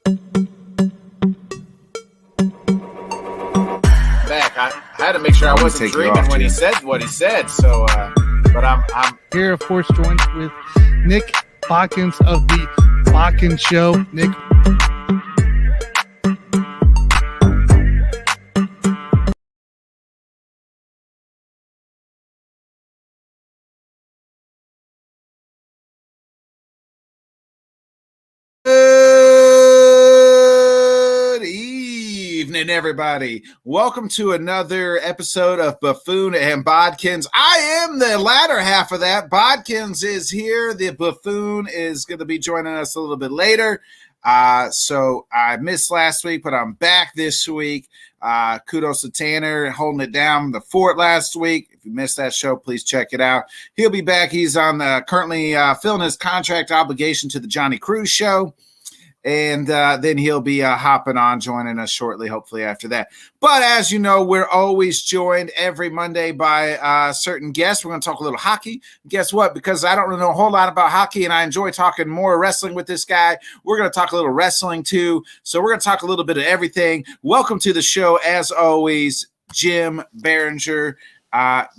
Back. I had to make ssure I wasn't dreaming when he said what he said. So, but I'm here, of course, joined with Nick Bodkins of the Bodkins Show. Nick. Good evening, everybody. Welcome to another episode of Buffoon and Bodkins. I am the latter half of that. Bodkins is here. The Buffoon is going to be joining us a little bit later. So I missed last week, but I'm back this week. Kudos to Tanner holding it down the fort last week. If you missed that show, please check it out. He'll be back. He's on currently filling his contract obligation to the Johnny Cruz show. And then he'll be hopping on, joining us shortly, hopefully after that. But as you know, we're always joined every Monday by certain guests. We're going to talk a little hockey. Guess what? Because I don't really know a whole lot about hockey, and I enjoy talking more wrestling with this guy, we're going to talk a little wrestling too. So we're going to talk a little bit of everything. Welcome to the show, as always, Jim Biringer.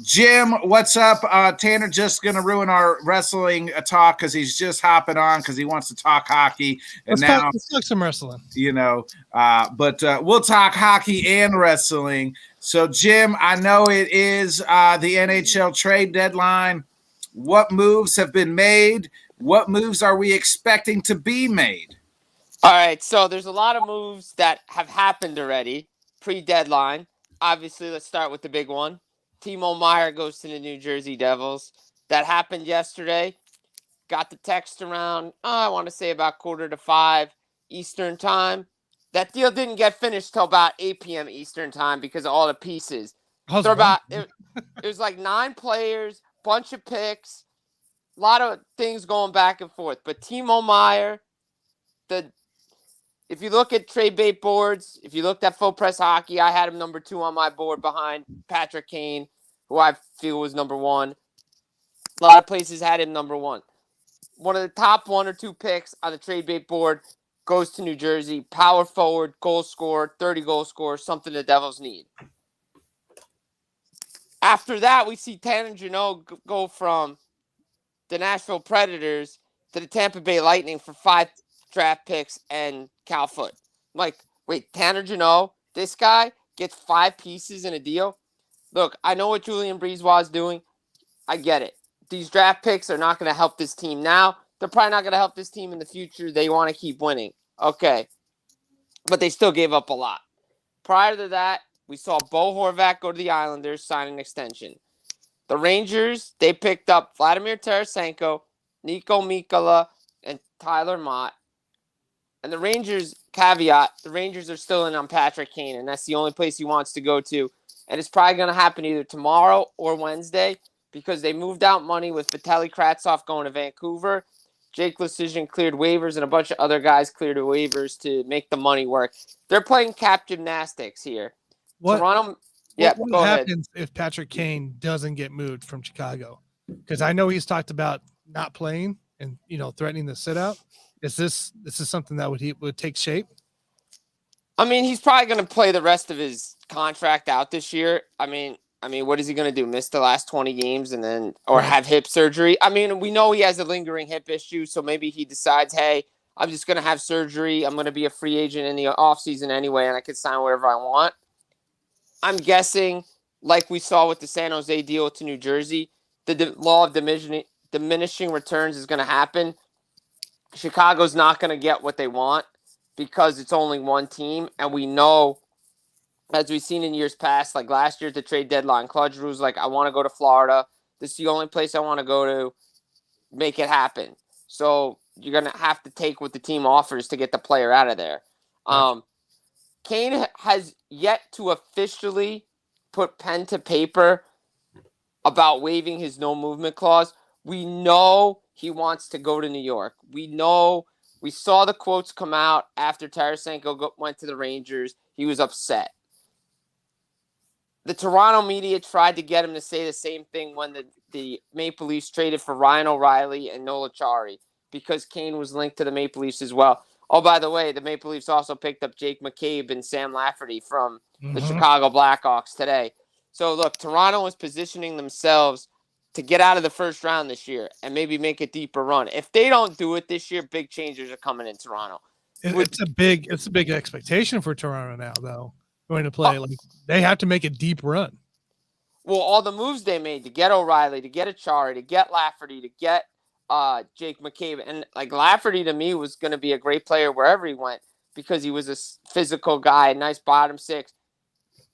Jim, what's up? Tanner just going to ruin our wrestling talk because he's just hopping on because he wants to talk hockey. And let's talk some wrestling. You know, but we'll talk hockey and wrestling. So, Jim, I know it is the NHL Trade Deadline. What moves have been made? What moves are we expecting to be made? All right, so there's a lot of moves that have happened already pre-deadline. Obviously, let's start with the big one. Timo Meier goes to the New Jersey Devils. That happened yesterday. Got the text around, I want to say about 4:45 Eastern time. That deal didn't get finished till about 8 p.m. Eastern time because of all the pieces. It was like 9 players, bunch of picks, a lot of things going back and forth. But Timo Meier, if you look at trade bait boards, if you looked at Full Press Hockey, I had him number 2 on my board behind Patrick Kane, who I feel was number 1. A lot of places had him number 1. One of the top 1 or 2 picks on the trade bait board goes to New Jersey. Power forward, goal scorer, 30 goal scorer, something the Devils need. After that, we see Tanner Jeannot go from the Nashville Predators to the Tampa Bay Lightning for 5 draft picks and Cal Foot. I'm like, wait, Tanner Jeannot, this guy gets 5 pieces in a deal? Look, I know what Julien Brisebois is doing. I get it. These draft picks are not going to help this team now. They're probably not going to help this team in the future. They want to keep winning. Okay. But they still gave up a lot. Prior to that, we saw Bo Horvat go to the Islanders, sign an extension. The Rangers, they picked up Vladimir Tarasenko, Nico Mikkola, and Tyler Mott. And the Rangers, caveat, the Rangers are still in on Patrick Kane, and that's the only place he wants to go to. And it's probably going to happen either tomorrow or Wednesday because they moved out money with Vitaly Kravtsov going to Vancouver. Jake Leschyshyn cleared waivers, and a bunch of other guys cleared waivers to make the money work. They're playing cap gymnastics here. What Go happens ahead. if Patrick Kane doesn't get moved from Chicago? Because I know he's talked about not playing and threatening to sit out. Is this something that would take shape? I mean, he's probably going to play the rest of his contract out this year. I mean, what is he going to do? Miss the last 20 games or have hip surgery? I mean, we know he has a lingering hip issue, so maybe he decides, hey, I'm just going to have surgery. I'm going to be a free agent in the offseason anyway, and I can sign wherever I want. I'm guessing, like we saw with the San Jose deal to New Jersey, the law of diminishing returns is going to happen. Chicago's not going to get what they want because it's only one team. And we know, as we've seen in years past, like last year at the trade deadline, Claude Giroux's like, I want to go to Florida. This is the only place I want to go to. Make it happen. So you're going to have to take what the team offers to get the player out of there. Kane has yet to officially put pen to paper about waiving his no movement clause. We know he wants to go to New York. We saw the quotes come out after Tarasenko went to the Rangers. He was upset. The Toronto media tried to get him to say the same thing when the Maple Leafs traded for Ryan O'Reilly and Nola Chari because Kane was linked to the Maple Leafs as well. Oh, by the way, the Maple Leafs also picked up Jake McCabe and Sam Lafferty from the Mhm. Chicago Blackhawks today. So, look, Toronto is positioning themselves to get out of the first round this year and maybe make a deeper run. If they don't do it this year, big changes are coming in Toronto. It's a big expectation for Toronto now, though. Going to play like they have to make a deep run. Well, all the moves they made to get O'Reilly, to get Achari, to get Lafferty, to get Jake McCabe, and like Lafferty to me was going to be a great player wherever he went because he was a physical guy, a nice bottom six.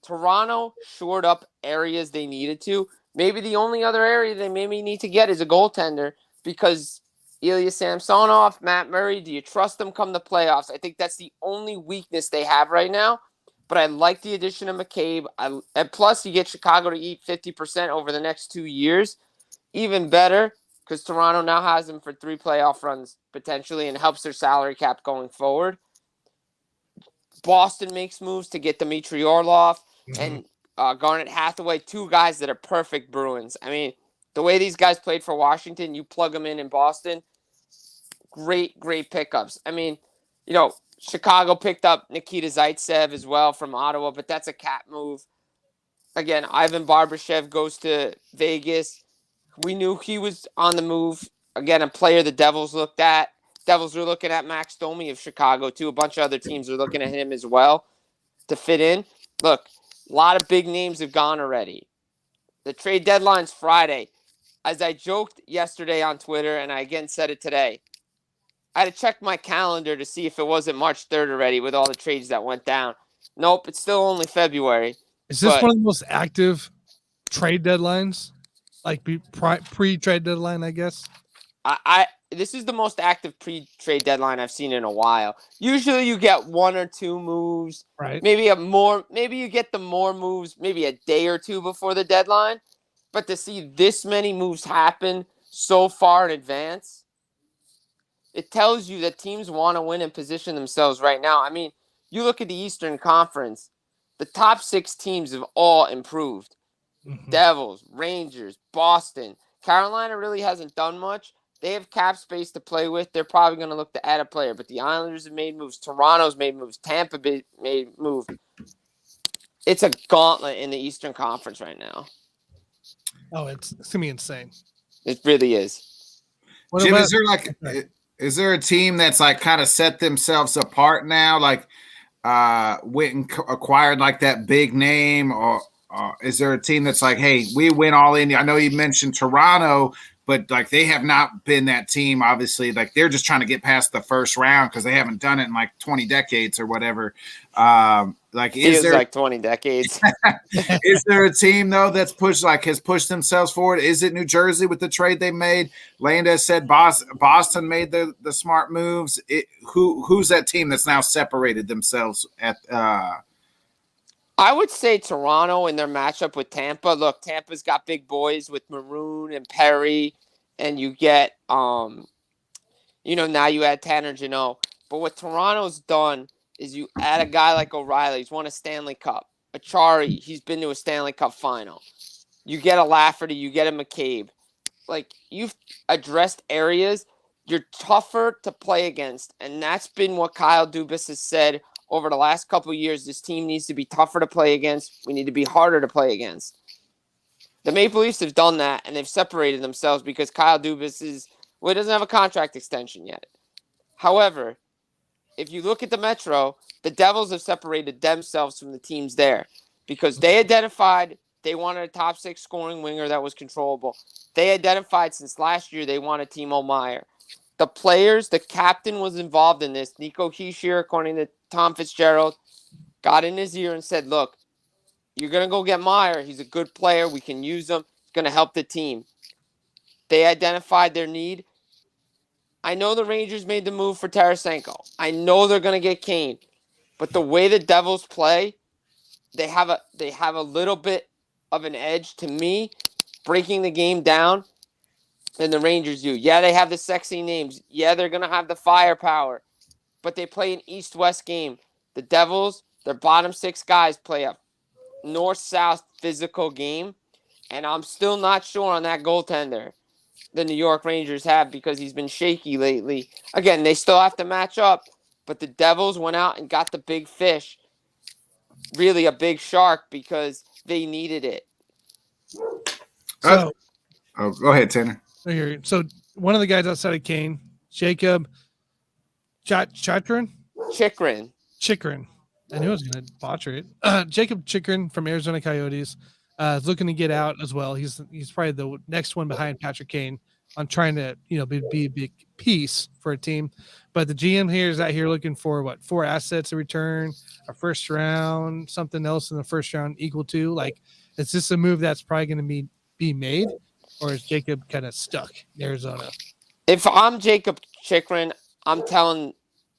Toronto shored up areas they needed to. Maybe the only other area they maybe need to get is a goaltender because Ilya Samsonov, Matt Murray, do you trust them come the playoffs? I think that's the only weakness they have right now. But I like the addition of McCabe. And plus, you get Chicago to eat 50% over the next 2 years. Even better, because Toronto now has them for 3 playoff runs potentially and helps their salary cap going forward. Boston makes moves to get Dmitry Orlov and Garnet Hathaway, 2 guys that are perfect Bruins. I mean, the way these guys played for Washington, you plug them in Boston, great pickups. I mean, Chicago picked up Nikita Zaitsev as well from Ottawa, but that's a cap move. Again, Ivan Barbashev goes to Vegas. We knew he was on the move. Again, a player the Devils looked at. Devils were looking at Max Domi of Chicago, too. A bunch of other teams are looking at him as well to fit in. Look, a lot of big names have gone already. The trade deadline's Friday. As I joked yesterday on Twitter, and I again said it today, I had to check my calendar to see if it wasn't March 3rd already with all the trades that went down. Nope, it's still only February. Is this one of the most active trade deadlines? Like pre-trade deadline, I guess? This is the most active pre-trade deadline I've seen in a while. Usually you get 1 or 2 moves. Right. Maybe you get the more moves maybe a day or 2 before the deadline. But to see this many moves happen so far in advance, it tells you that teams want to win and position themselves right now. I mean, you look at the Eastern Conference, the top 6 teams have all improved. Mm-hmm. Devils, Rangers, Boston. Carolina really hasn't done much. They have cap space to play with. They're probably going to look to add a player. But the Islanders have made moves. Toronto's made moves. Tampa made moves. It's a gauntlet in the Eastern Conference right now. Oh, it's going to be insane. It really is. Jim, is there a team that's like kind of set themselves apart now? Like went and acquired like that big name, or is there a team that's like, hey, we went all in? I know you mentioned Toronto, but like they have not been that team. Obviously, like they're just trying to get past the first round because they haven't done it in like 20 decades or whatever. Is there like 20 decades? Is there a team though that's has pushed themselves forward? Is it New Jersey with the trade they made? Landa said Boston made the smart moves. Who's that team that's now separated themselves at? I would say Toronto in their matchup with Tampa. Look, Tampa's got big boys with Maroon and Perry, and you get now you add Tanner Jeannot. But what Toronto's done is you add a guy like O'Reilly. He's won a Stanley Cup. Achari, he's been to a Stanley Cup final. You get a Lafferty, you get a McCabe. Like, you've addressed areas you're tougher to play against, and that's been what Kyle Dubas has said over the last couple of years. This team needs to be tougher to play against. We need to be harder to play against. The Maple Leafs have done that, and they've separated themselves because Kyle Dubas he doesn't have a contract extension yet. However, if you look at the Metro, the Devils have separated themselves from the teams there because they identified they wanted a top 6 scoring winger that was controllable. They identified since last year they wanted Timo Meier. The players, the captain was involved in this. Nico Hischier, according to Tom Fitzgerald, got in his ear and said, look, you're going to go get Meier. He's a good player. We can use him. He's going to help the team. They identified their need. I know the Rangers made the move for Tarasenko. I know they're going to get Kane. But the way the Devils play, they have a little bit of an edge to me, breaking the game down, than the Rangers do. Yeah, they have the sexy names. Yeah, they're going to have the firepower. But they play an East-West game. The Devils, their bottom 6 guys play a north-south physical game. And I'm still not sure on that goaltender the New York Rangers have because he's been shaky lately. Again, they still have to match up. but the Devils went out and got the big fish, really a big shark, because they needed it. So, go ahead, Tanner. So one of the guys outside of Kane, Jacob Chikrin. I knew I was going to botcher it. Jacob Chikrin from Arizona Coyotes is looking to get out as well. He's probably the next one behind Patrick Kane on trying to be a big piece for a team. But the GM here is out here looking for 4 assets in return, a first round, something else in the first round equal to. Like, is this a move that's probably going to be made, or is Jacob kind of stuck in Arizona? If I'm Jacob Chikrin, I'm telling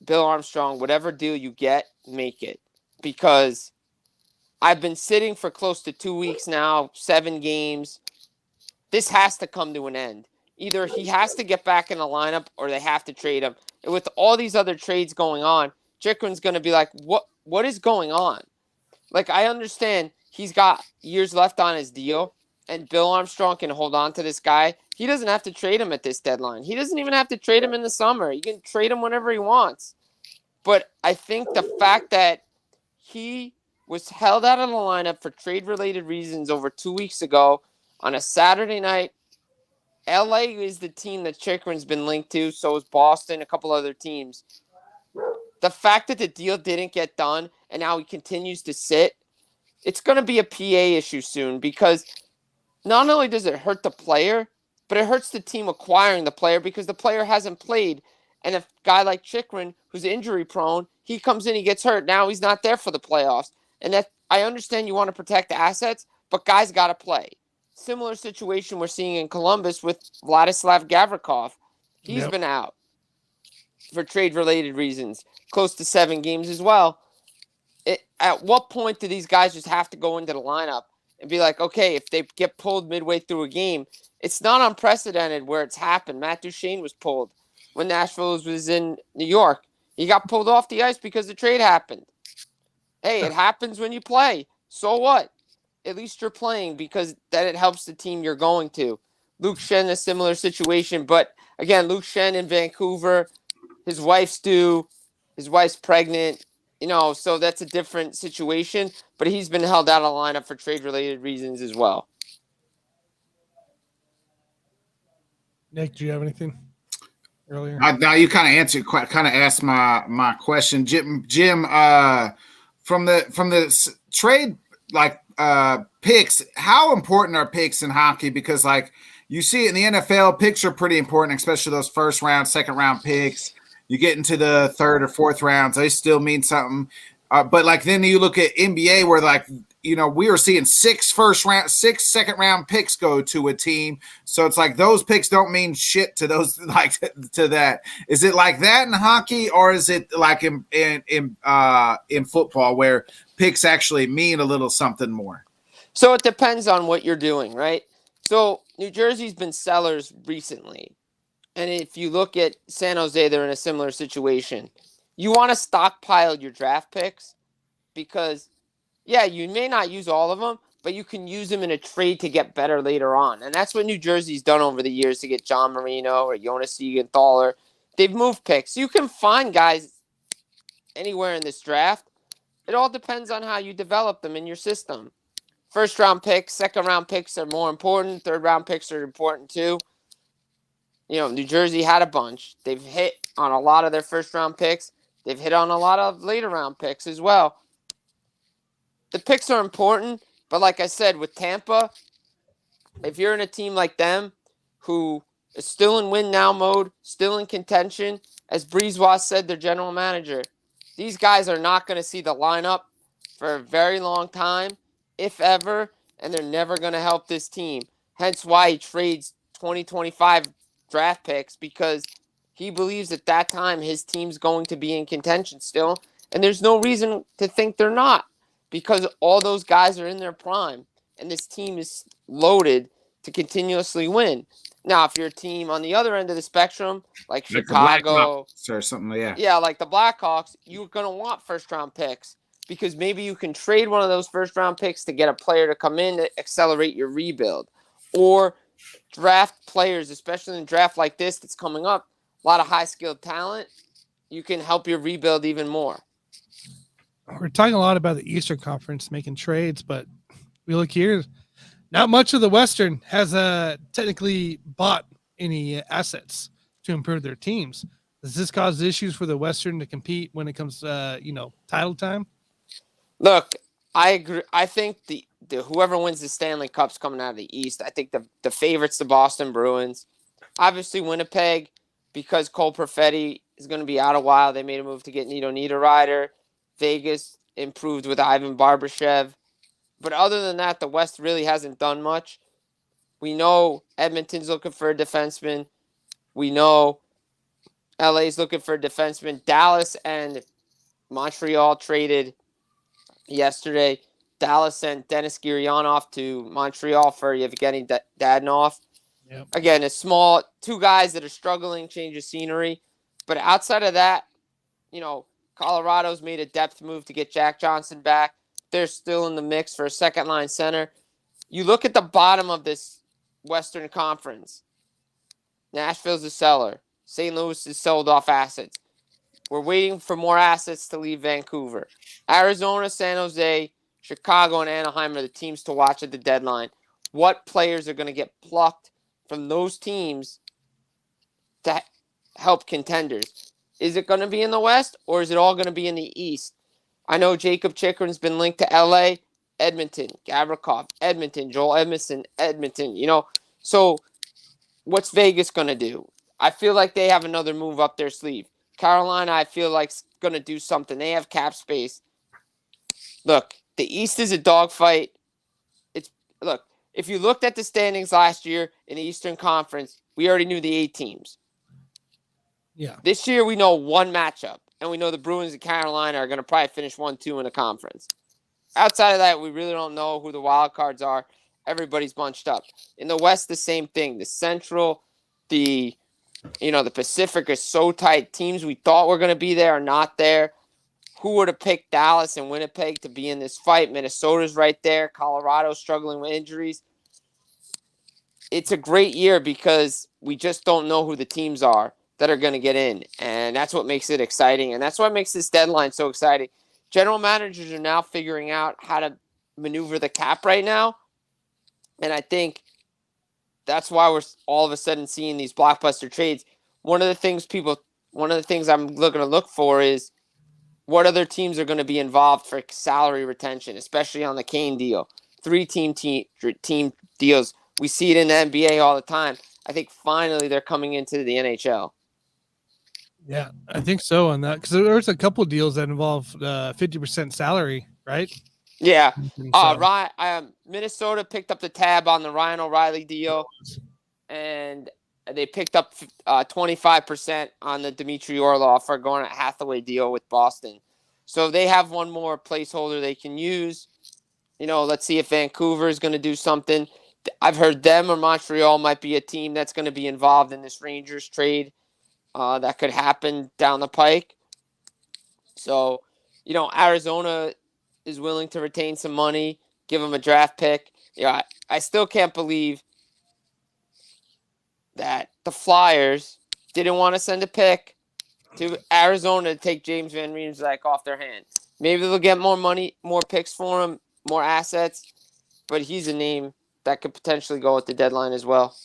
Bill Armstrong, whatever deal you get, make it. Because I've been sitting for close to 2 weeks now, 7 games. This has to come to an end. Either he has to get back in the lineup or they have to trade him. And with all these other trades going on, Chikrin's going to be like, what is going on? Like, I understand he's got years left on his deal, and Bill Armstrong can hold on to this guy. He doesn't have to trade him at this deadline. He doesn't even have to trade him in the summer. He can trade him whenever he wants. But I think the fact that he was held out of the lineup for trade-related reasons over 2 weeks ago on a Saturday night. LA is the team that Chikrin's been linked to, so is Boston, a couple other teams. The fact that the deal didn't get done and now he continues to sit, it's going to be a PA issue soon, because not only does it hurt the player, but it hurts the team acquiring the player because the player hasn't played. And a guy like Chikrin, who's injury prone, he comes in, he gets hurt. Now he's not there for the playoffs. And that, I understand you want to protect the assets, but guys got to play. Similar situation we're seeing in Columbus with Vladislav Gavrikov. He's been out for trade-related reasons, close to 7 games as well. At what point do these guys just have to go into the lineup and be like, okay, if they get pulled midway through a game, it's not unprecedented where it's happened. Matt Duchene was pulled when Nashville was in New York. He got pulled off the ice because the trade happened. Hey, it happens when you play. So what? At least you're playing, because then it helps the team you're going to. Luke Schenn, a similar situation. But, again, Luke Schenn in Vancouver, his wife's pregnant, so that's a different situation. But he's been held out of the lineup for trade-related reasons as well. Nick, do you have anything earlier? Now you kind of answered, kind of asked my question, Jim. From the trade picks, how important are picks in hockey? Because you see it in the NFL, picks are pretty important, especially those first round, second round picks. You get into the third or fourth rounds, they still mean something. But then you look at NBA where we are seeing 6 second round picks go to a team. So it's like those picks don't mean shit to those to that. Is it like that in hockey, or is it like in football where picks actually mean a little something more? So it depends on what you're doing, right? So New Jersey's been sellers recently. And if you look at San Jose, they're in a similar situation. You want to stockpile your draft picks because, you may not use all of them, but you can use them in a trade to get better later on. And that's what New Jersey's done over the years to get John Marino or Jonas Siegenthaler. They've moved picks. You can find guys anywhere in this draft. It all depends on how you develop them in your system. First-round picks, second-round picks are more important. Third-round picks are important too. New Jersey had a bunch. They've hit on a lot of their first-round picks. They've hit on a lot of later-round picks as well. The picks are important, but like I said, with Tampa, if you're in a team like them who is still in win-now mode, still in contention, as Brisebois said, their general manager, these guys are not going to see the lineup for a very long time, if ever, and they're never going to help this team. Hence why he trades 2025 draft picks, because he believes at that time his team's going to be in contention still, and there's no reason to think they're not, because all those guys are in their prime, and this team is loaded to continuously win. Now, if you're a team on the other end of the spectrum, like Chicago or something, like the Blackhawks, you're going to want first-round picks, because maybe you can trade one of those first-round picks to get a player to come in to accelerate your rebuild, or draft players, especially in a draft like this that's coming up, a lot of high-skilled talent. you can help your rebuild even more. We're talking a lot about the Eastern Conference making trades, but we look here, not much of the Western has technically bought any assets to improve their teams. Does this cause issues for the Western to compete when it comes title time? Look, I agree. I think the whoever wins the Stanley Cup's coming out of the East. I think the favorites, the Boston Bruins. Obviously, Winnipeg, because Cole Perfetti is going to be out a while. They made a move to get Nito Niederreiter. Vegas improved with Ivan Barbashev. But other than that, the West really hasn't done much. We know Edmonton's looking for a defenseman. We know LA's looking for a defenseman. Dallas and Montreal traded yesterday. Dallas sent Dennis Gurianov to Montreal for Yevgeny Dadonov. Yep. Again, a small two guys that are struggling, change of scenery. But outside of that, Colorado's made a depth move to get Jack Johnson back. They're still in the mix for a second-line center. You look at the bottom of this Western Conference. Nashville's a seller. St. Louis has sold off assets. We're waiting for more assets to leave Vancouver. Arizona, San Jose, Chicago, and Anaheim are the teams to watch at the deadline. What players are going to get plucked from those teams to help contenders? Is it going to be in the West, or is it all going to be in the East? I know Jacob Chikrin's been linked to LA, Edmonton, Gavrikov, Edmonton, Joel Edmondson, Edmonton. So what's Vegas going to do? I feel like they have another move up their sleeve. Carolina, I feel like, is going to do something. They have cap space. Look, the East is a dogfight. If you looked at the standings last year in the Eastern Conference, we already knew the 8 teams. Yeah. This year, we know one matchup, and we know the Bruins and Carolina are going to probably finish 1-2 in the conference. Outside of that, we really don't know who the wild cards are. Everybody's bunched up. In the West, the same thing. The Central, the Pacific is so tight. Teams we thought were going to be there are not there. Who would have picked Dallas and Winnipeg to be in this fight? Minnesota's right there. Colorado's struggling with injuries. It's a great year because we just don't know who the teams are that are going to get in. And that's what makes it exciting. And that's what makes this deadline so exciting. General managers are now figuring out how to maneuver the cap right now. And I think that's why we're all of a sudden seeing these blockbuster trades. One of the things I'm looking to look for is what other teams are going to be involved for salary retention, especially on the Kane deal. 3-team deals. We see it in the NBA all the time. I think finally they're coming into the NHL. Yeah, I think so on that because there's a couple deals that involve 50% salary, right? Yeah. Minnesota picked up the tab on the Ryan O'Reilly deal, and they picked up 25% on the Dmitry Orlov for going at Hathaway deal with Boston. So they have one more placeholder they can use. Let's see if Vancouver is going to do something. I've heard them or Montreal might be a team that's going to be involved in this Rangers trade. That could happen down the pike. So, Arizona is willing to retain some money, give them a draft pick. I still can't believe that the Flyers didn't want to send a pick to Arizona to take James Van Riemsdyk off their hands. Maybe they'll get more money, more picks for him, more assets, but he's a name that could potentially go at the deadline as well.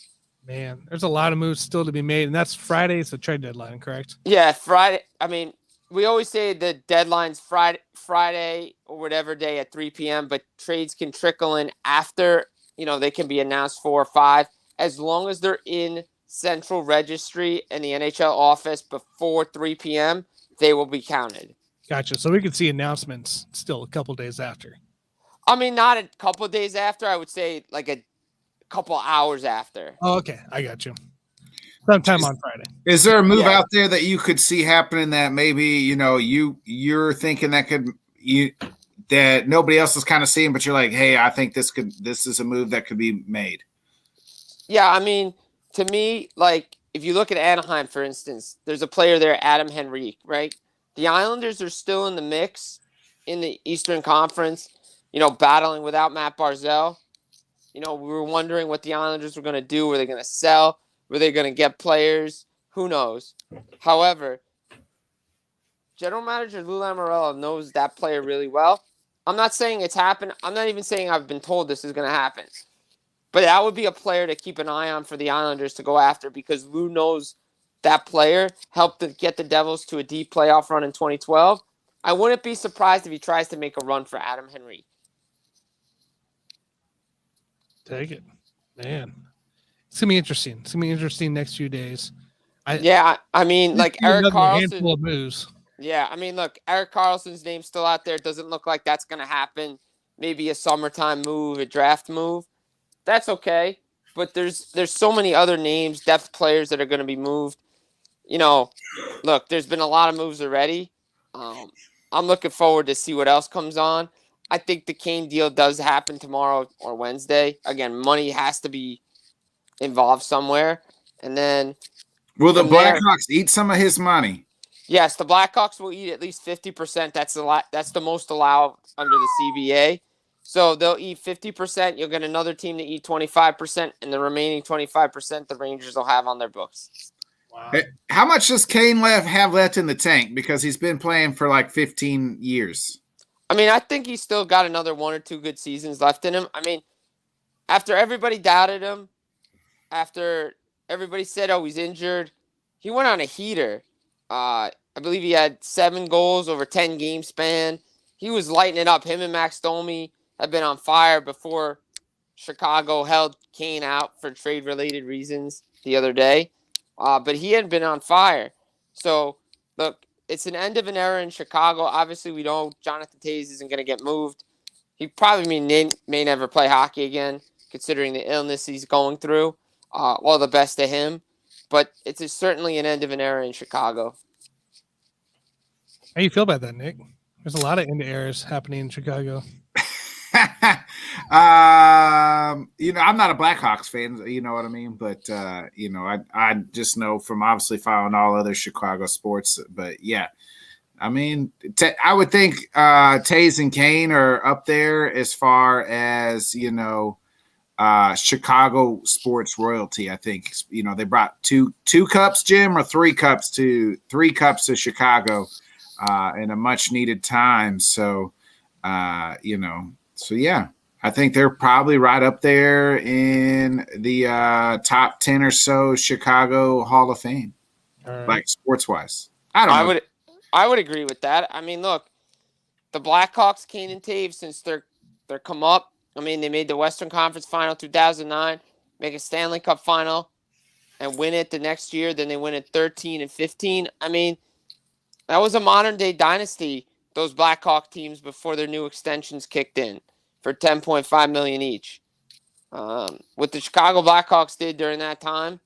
Man, there's a lot of moves still to be made, and that's Friday's the trade deadline, correct? Yeah, Friday. I mean, we always say the deadline's Friday or whatever day at 3 p.m., but trades can trickle in after, they can be announced 4 or 5. As long as they're in central registry and the NHL office before 3 p.m., they will be counted. Gotcha. So we could see announcements still a couple days after. I mean, not a couple of days after. I would say like a couple hours after. Oh, okay. I got you. Sometime on Friday. Is there a move out there that you could see happening that maybe, you're thinking that nobody else is kind of seeing, but you're like, hey, I think this is a move that could be made? Yeah, I mean, to me, like, if you look at Anaheim, for instance, there's a player there, Adam Henrique, right? The Islanders are still in the mix in the Eastern Conference, battling without Matt Barzal. We were wondering what the Islanders were going to do. Were they going to sell? Were they going to get players? Who knows? However, General Manager Lou Lamoriello knows that player really well. I'm not saying it's happened. I'm not even saying I've been told this is going to happen. But that would be a player to keep an eye on for the Islanders to go after because Lou knows that player helped to get the Devils to a deep playoff run in 2012. I wouldn't be surprised if he tries to make a run for Adam Henry. Take it, man. It's gonna be interesting. It's gonna be interesting next few days. I mean, like Eric Carlson. Handful of moves. Yeah, I mean, look, Eric Carlson's name's still out there. It doesn't look like that's gonna happen. Maybe a summertime move, a draft move. That's okay. But there's so many other names, depth players that are going to be moved. You know, look, there's been a lot of moves already. I'm looking forward to see what else comes on. I think the Kane deal does happen tomorrow or Wednesday. Again, money has to be involved somewhere. And then will the Blackhawks eat some of his money? Yes, the Blackhawks will eat at least 50%. That's the most allowed under the CBA. So they'll eat 50%. You'll get another team to eat 25%, and the remaining 25% the Rangers will have on their books. Wow. How much does Kane have left in the tank? Because he's been playing for like 15 years. I mean, I think he's still got another 1 or 2 good seasons left in him. I mean, after everybody doubted him, after everybody said, oh, he's injured, he went on a heater. I believe he had 7 goals over 10 game span. He was lighting it up. Him and Max Domi have been on fire before Chicago held Kane out for trade-related reasons the other day. But he hadn't been on fire. So, look, it's an end of an era in Chicago. Obviously, we know Jonathan Toews isn't going to get moved. He probably may never play hockey again, considering the illness he's going through. All the best to him. But it's certainly an end of an era in Chicago. How do you feel about that, Nick? There's a lot of end eras happening in Chicago. I'm not a Blackhawks fan, you know what I mean? But, I just know from obviously following all other Chicago sports. But, yeah, I mean, I would think Toews and Kane are up there as far as, Chicago sports royalty. I think, they brought two cups, Jim, or 3 cups to Chicago in a much needed time. So, so yeah, I think they're probably right up there in the top 10 or so Chicago Hall of Fame, like sports wise. I would agree with that. I mean, look, the Blackhawks, Kane and Toews, since they're come up. I mean, they made the Western Conference Final 2009, make a Stanley Cup Final, and win it the next year. Then they win it 13 and 15. I mean, that was a modern day dynasty. Those Blackhawk teams before their new extensions kicked in for $10.5 million each. What the Chicago Blackhawks did during that time,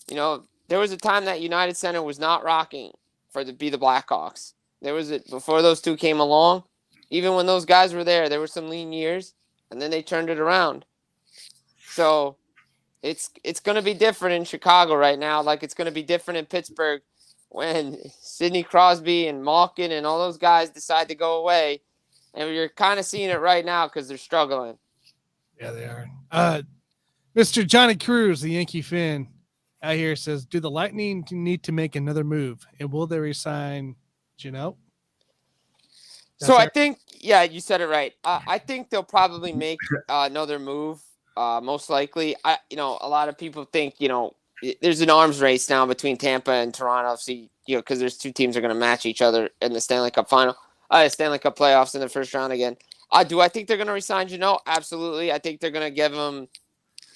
there was a time that United Center was not rocking to be the Blackhawks. Before those two came along, even when those guys were there were some lean years, and then they turned it around. So it's going to be different in Chicago right now, like it's going to be different in Pittsburgh when Sidney Crosby and Malkin and all those guys decide to go away. And you're kind of seeing it right now because they're struggling. Yeah, they are. Mr. Johnny Cruz, the Yankee fan, out here says, do the Lightning need to make another move? And will they resign Gino? So I think, yeah, you said it right. I think they'll probably make another move, most likely. A lot of people think, there's an arms race now between Tampa and Toronto. So, because there's 2 teams that are going to match each other in the Stanley Cup final, Stanley Cup playoffs in the first round again. Do I think they're going to resign Gino? Absolutely. I think they're going to give him,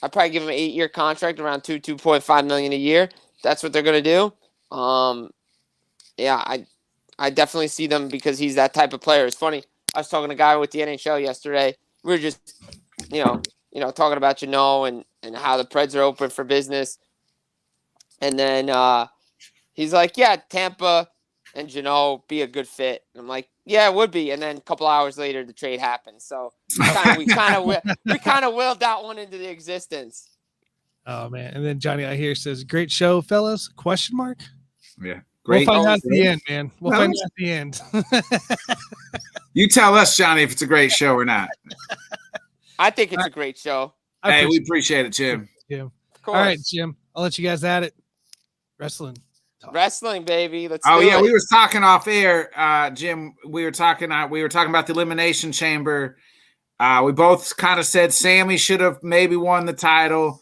I'd probably give him an 8-year contract, around $2.5 million a year. That's what they're going to do. I definitely see them because he's that type of player. It's funny. I was talking to a guy with the NHL yesterday. We were just, talking about Gino and how the Preds are open for business. And then he's like, yeah, Tampa and Gino be a good fit. And I'm like, yeah, it would be. And then a couple hours later, the trade happened. So we kind of willed that one into the existence. Oh man! And then Johnny out here says, "Great show, fellas?" ? Yeah, great. We'll find out at the end, man. We'll find out at the end. You tell us, Johnny, if it's a great show or not. I think it's a great show. We appreciate it, Jim. All right, Jim. I'll let you guys at it. Wrestling. Wrestling, baby. Let's Oh do yeah, it. we was talking off air, Jim. We were talking about the Elimination Chamber. We both kind of said Sammy should have maybe won the title,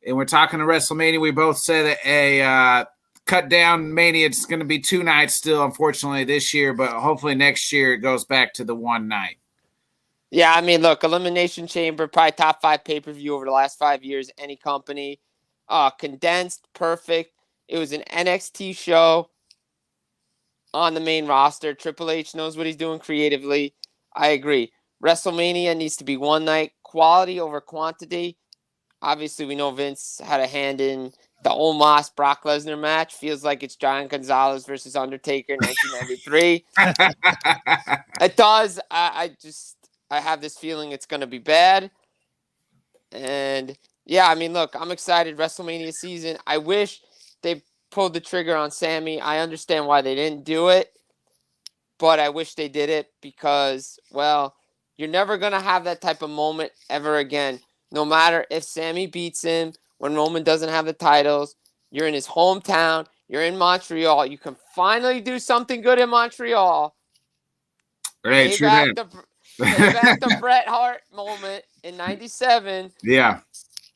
and we're talking to WrestleMania. We both said that a cut down Mania. It's going to be 2 nights still, unfortunately, this year, but hopefully next year it goes back to the 1 night. Yeah, I mean, look, Elimination Chamber, probably top 5 pay-per-view over the last 5 years, any company. Condensed, perfect. It was an NXT show on the main roster. Triple H knows what he's doing creatively. I agree. WrestleMania needs to be 1 night, quality over quantity. Obviously, we know Vince had a hand in the Omos Brock Lesnar match. Feels like it's Giant Gonzalez versus Undertaker in 1993. It does. I have this feeling it's going to be bad. And yeah, I mean, look, I'm excited. WrestleMania season. I wish they pulled the trigger on Sammy. I understand why they didn't do it, but I wish they did it because, well, you're never going to have that type of moment ever again. No matter if Sammy beats him when Roman doesn't have the titles, you're in his hometown, you're in Montreal. You can finally do something good in Montreal. Right, true that. Payback the Bret Hart moment in 97. Yeah.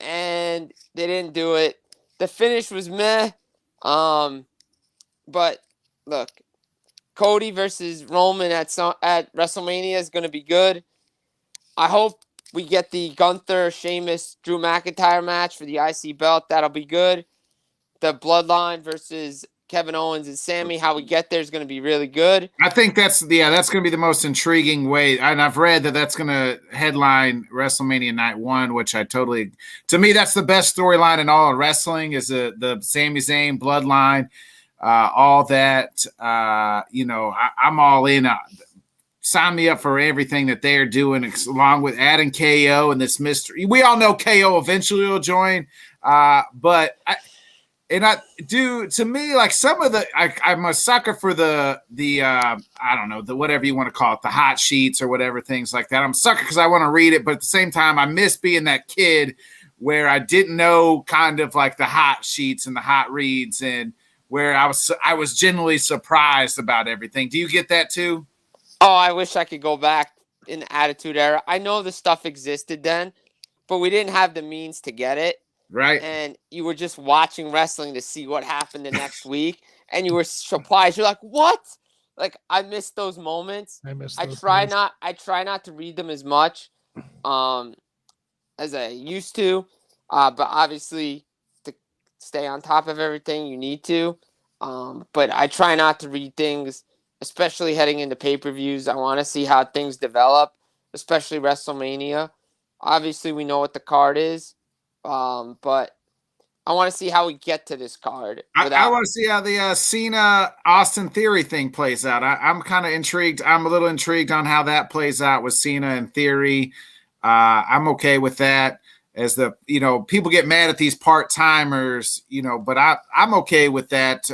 And they didn't do it. The finish was meh. But look, Cody versus Roman at WrestleMania is going to be good. I hope we get the Gunther, Sheamus, Drew McIntyre match for the IC belt. That'll be good. The Bloodline versus Kevin Owens and Sammy, how we get there is going to be really good. I think that's going to be the most intriguing way. And I've read that that's going to headline WrestleMania Night 1, which to me, that's the best storyline in all of wrestling is the Sami Zayn Bloodline, all that. I'm all in. Sign me up for everything that they're doing, along with adding KO and this mystery. We all know KO eventually will join, but to me, like some of I'm a sucker for the I don't know, the whatever you want to call it, the hot sheets or whatever, things like that. I'm a sucker because I want to read it, but at the same time, I miss being that kid where I didn't know kind of like the hot sheets and the hot reads, and where I was genuinely surprised about everything. Do you get that too? Oh, I wish I could go back in the Attitude Era. I know the stuff existed then, but we didn't have the means to get it. Right. And you were just watching wrestling to see what happened the next week. And you were surprised. You're like, what? Like, I miss those moments. I try not to read them as much as I used to. But obviously, to stay on top of everything, you need to. But I try not to read things, especially heading into pay-per-views. I want to see how things develop, especially WrestleMania. Obviously, we know what the card is. But I want to see how we get to this card. I want to see how the Cena Austin Theory thing plays out. I'm kind of intrigued. I'm a little intrigued on how that plays out with Cena and Theory. I'm okay with that. As people get mad at these part timers, but I'm okay with that.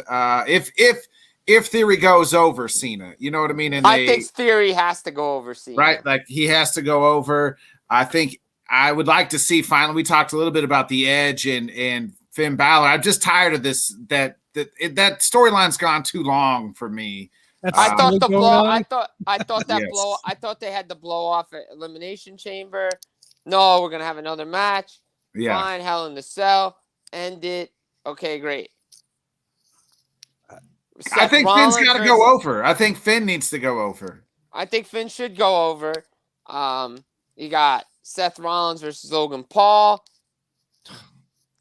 If Theory goes over Cena, you know what I mean? And I think Theory has to go over Cena. Right, like he has to go over. I think I would like to see finally. We talked a little bit about the Edge and Finn Balor. I'm just tired of this. That storyline's gone too long for me. I thought the blow. I thought that Yes. blow. I thought they had the blow off at Elimination Chamber. No, we're gonna have another match. Yeah. Fine, Hell in the Cell. End it. Okay, great. I think Finn's got to go over. I think Finn needs to go over. I think Finn should go over. You got Seth Rollins versus Logan Paul.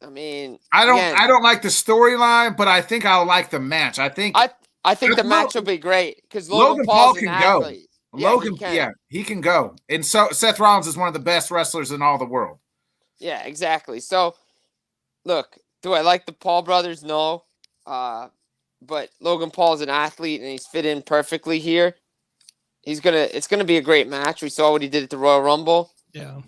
I mean, I don't like the storyline, but I think I'll like the match. I think the match will be great because Logan Paul can go. Yeah, he can go. And so Seth Rollins is one of the best wrestlers in all the world. Yeah, exactly. So, look, do I like the Paul brothers? No. But Logan Paul's an athlete and he's fit in perfectly here. It's gonna be a great match. We saw what he did at the Royal Rumble. Yeah.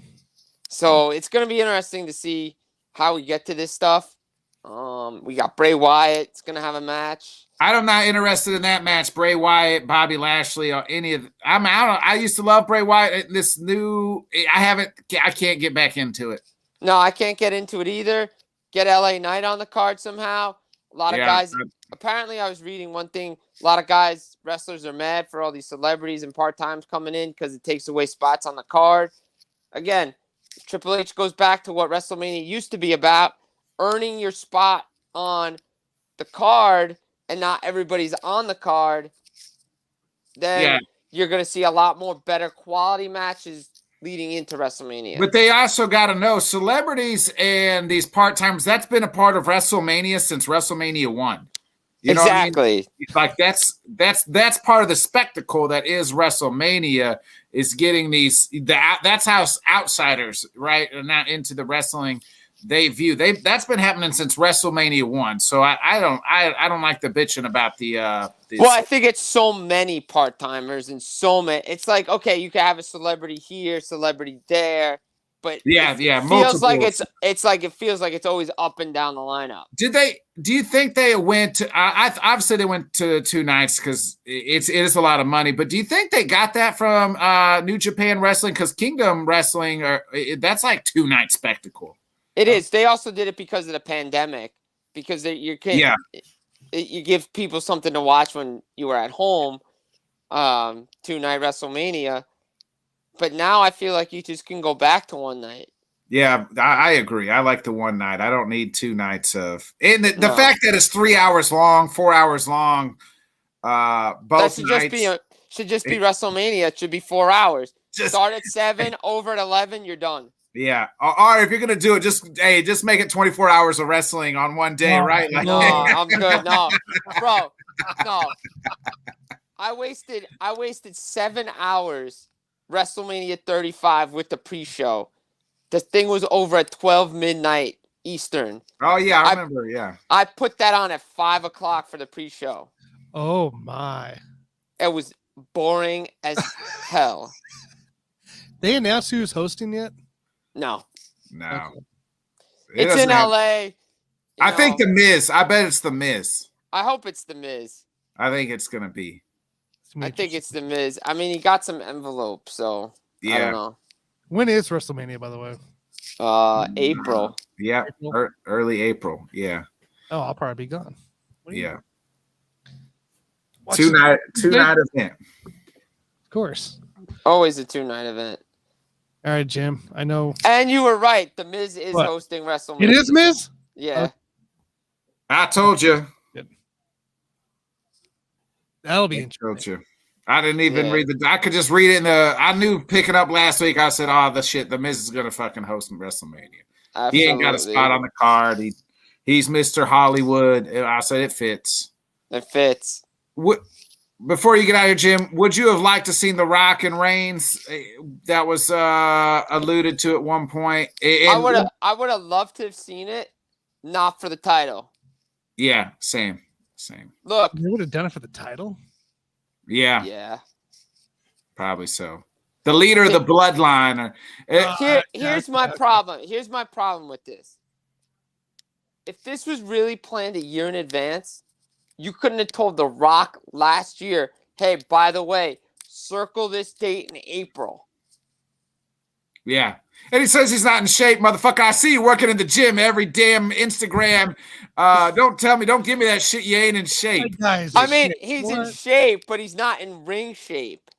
So it's gonna be interesting to see how we get to this stuff. We got Bray Wyatt. It's gonna have a match. I'm not interested in that match. Bray Wyatt, Bobby Lashley, or any of. I used to love Bray Wyatt. I can't get back into it. No, I can't get into it either. Get LA Knight on the card somehow. A lot of guys. Apparently, I was reading one thing. A lot of guys, wrestlers, are mad for all these celebrities and part-times coming in because it takes away spots on the card. Again, Triple H goes back to what WrestleMania used to be about, earning your spot on the card, and not everybody's on the card. Then you're going to see a lot more better quality matches leading into WrestleMania. But they also got to know celebrities and these part-timers, that's been a part of WrestleMania since WrestleMania 1. You know exactly. What I mean? Like that's part of the spectacle that is WrestleMania, is getting that's how outsiders, right, are not into the wrestling that's been happening since WrestleMania 1. So I don't like the bitching about the well, I think it's so many part-timers and so many. It's like, okay, you can have a celebrity here, celebrity there, but it feels like it feels like it's always up and down the lineup. Do you think they went to obviously they went to 2 nights because it is a lot of money, but do you think they got that from New Japan Wrestling? Because Kingdom Wrestling that's like 2-night spectacle. It is. They also did it because of the pandemic, because you give people something to watch when you were at home. 2-night WrestleMania, but now I feel like you just can go back to 1 night. Yeah, I agree. I like the 1 night. I don't need 2 nights of. And the fact that it's 3 hours long, 4 hours long, both nights should just be WrestleMania. It should be 4 hours. Start at 7, over at 11, you're done. Yeah. Or if you're gonna do it, just make it 24 hours of wrestling on one day, right? Like, no, I'm good. No, bro, no. I wasted 7 hours WrestleMania 35 with the pre-show. The thing was over at 12 midnight Eastern. Oh yeah, I remember. Yeah. I put that on at 5 o'clock for the pre-show. Oh my! It was boring as hell. They announced who's hosting yet? No. Okay. It's in LA. I think The Miz. I bet it's The Miz. I hope it's The Miz. I think it's gonna be. I think it's The Miz. I mean, he got some envelope, so I don't know. When is WrestleMania, by the way? April. Yeah, early April. Yeah. Oh, I'll probably be gone. Yeah. 2-night event. Of course. Always a 2-night event. All right, Jim. I know. And you were right. The Miz is hosting WrestleMania. It is Miz? Yeah. I told you. That'll be interesting. I didn't even read I could just read it I knew picking up last week. I said, the Miz is going to fucking host WrestleMania. Absolutely. He ain't got a spot on the card. He's Mr. Hollywood. I said, it fits. It fits. Before you get out of here, Jim, would you have liked to seen The Rock and Reigns? That was alluded to at one point. I would have loved to have seen it, not for the title. Yeah, same. Look, they would have done it for the title. Yeah. Yeah. Probably so. The leader of the bloodline. Here's my problem. Here's my problem with this. If this was really planned a year in advance, you couldn't have told The Rock last year, hey, by the way, circle this date in April. Yeah. And he says he's not in shape, motherfucker. I see you working in the gym every damn Instagram. Don't give me that shit. You ain't in shape. He's in shape, but he's not in ring shape.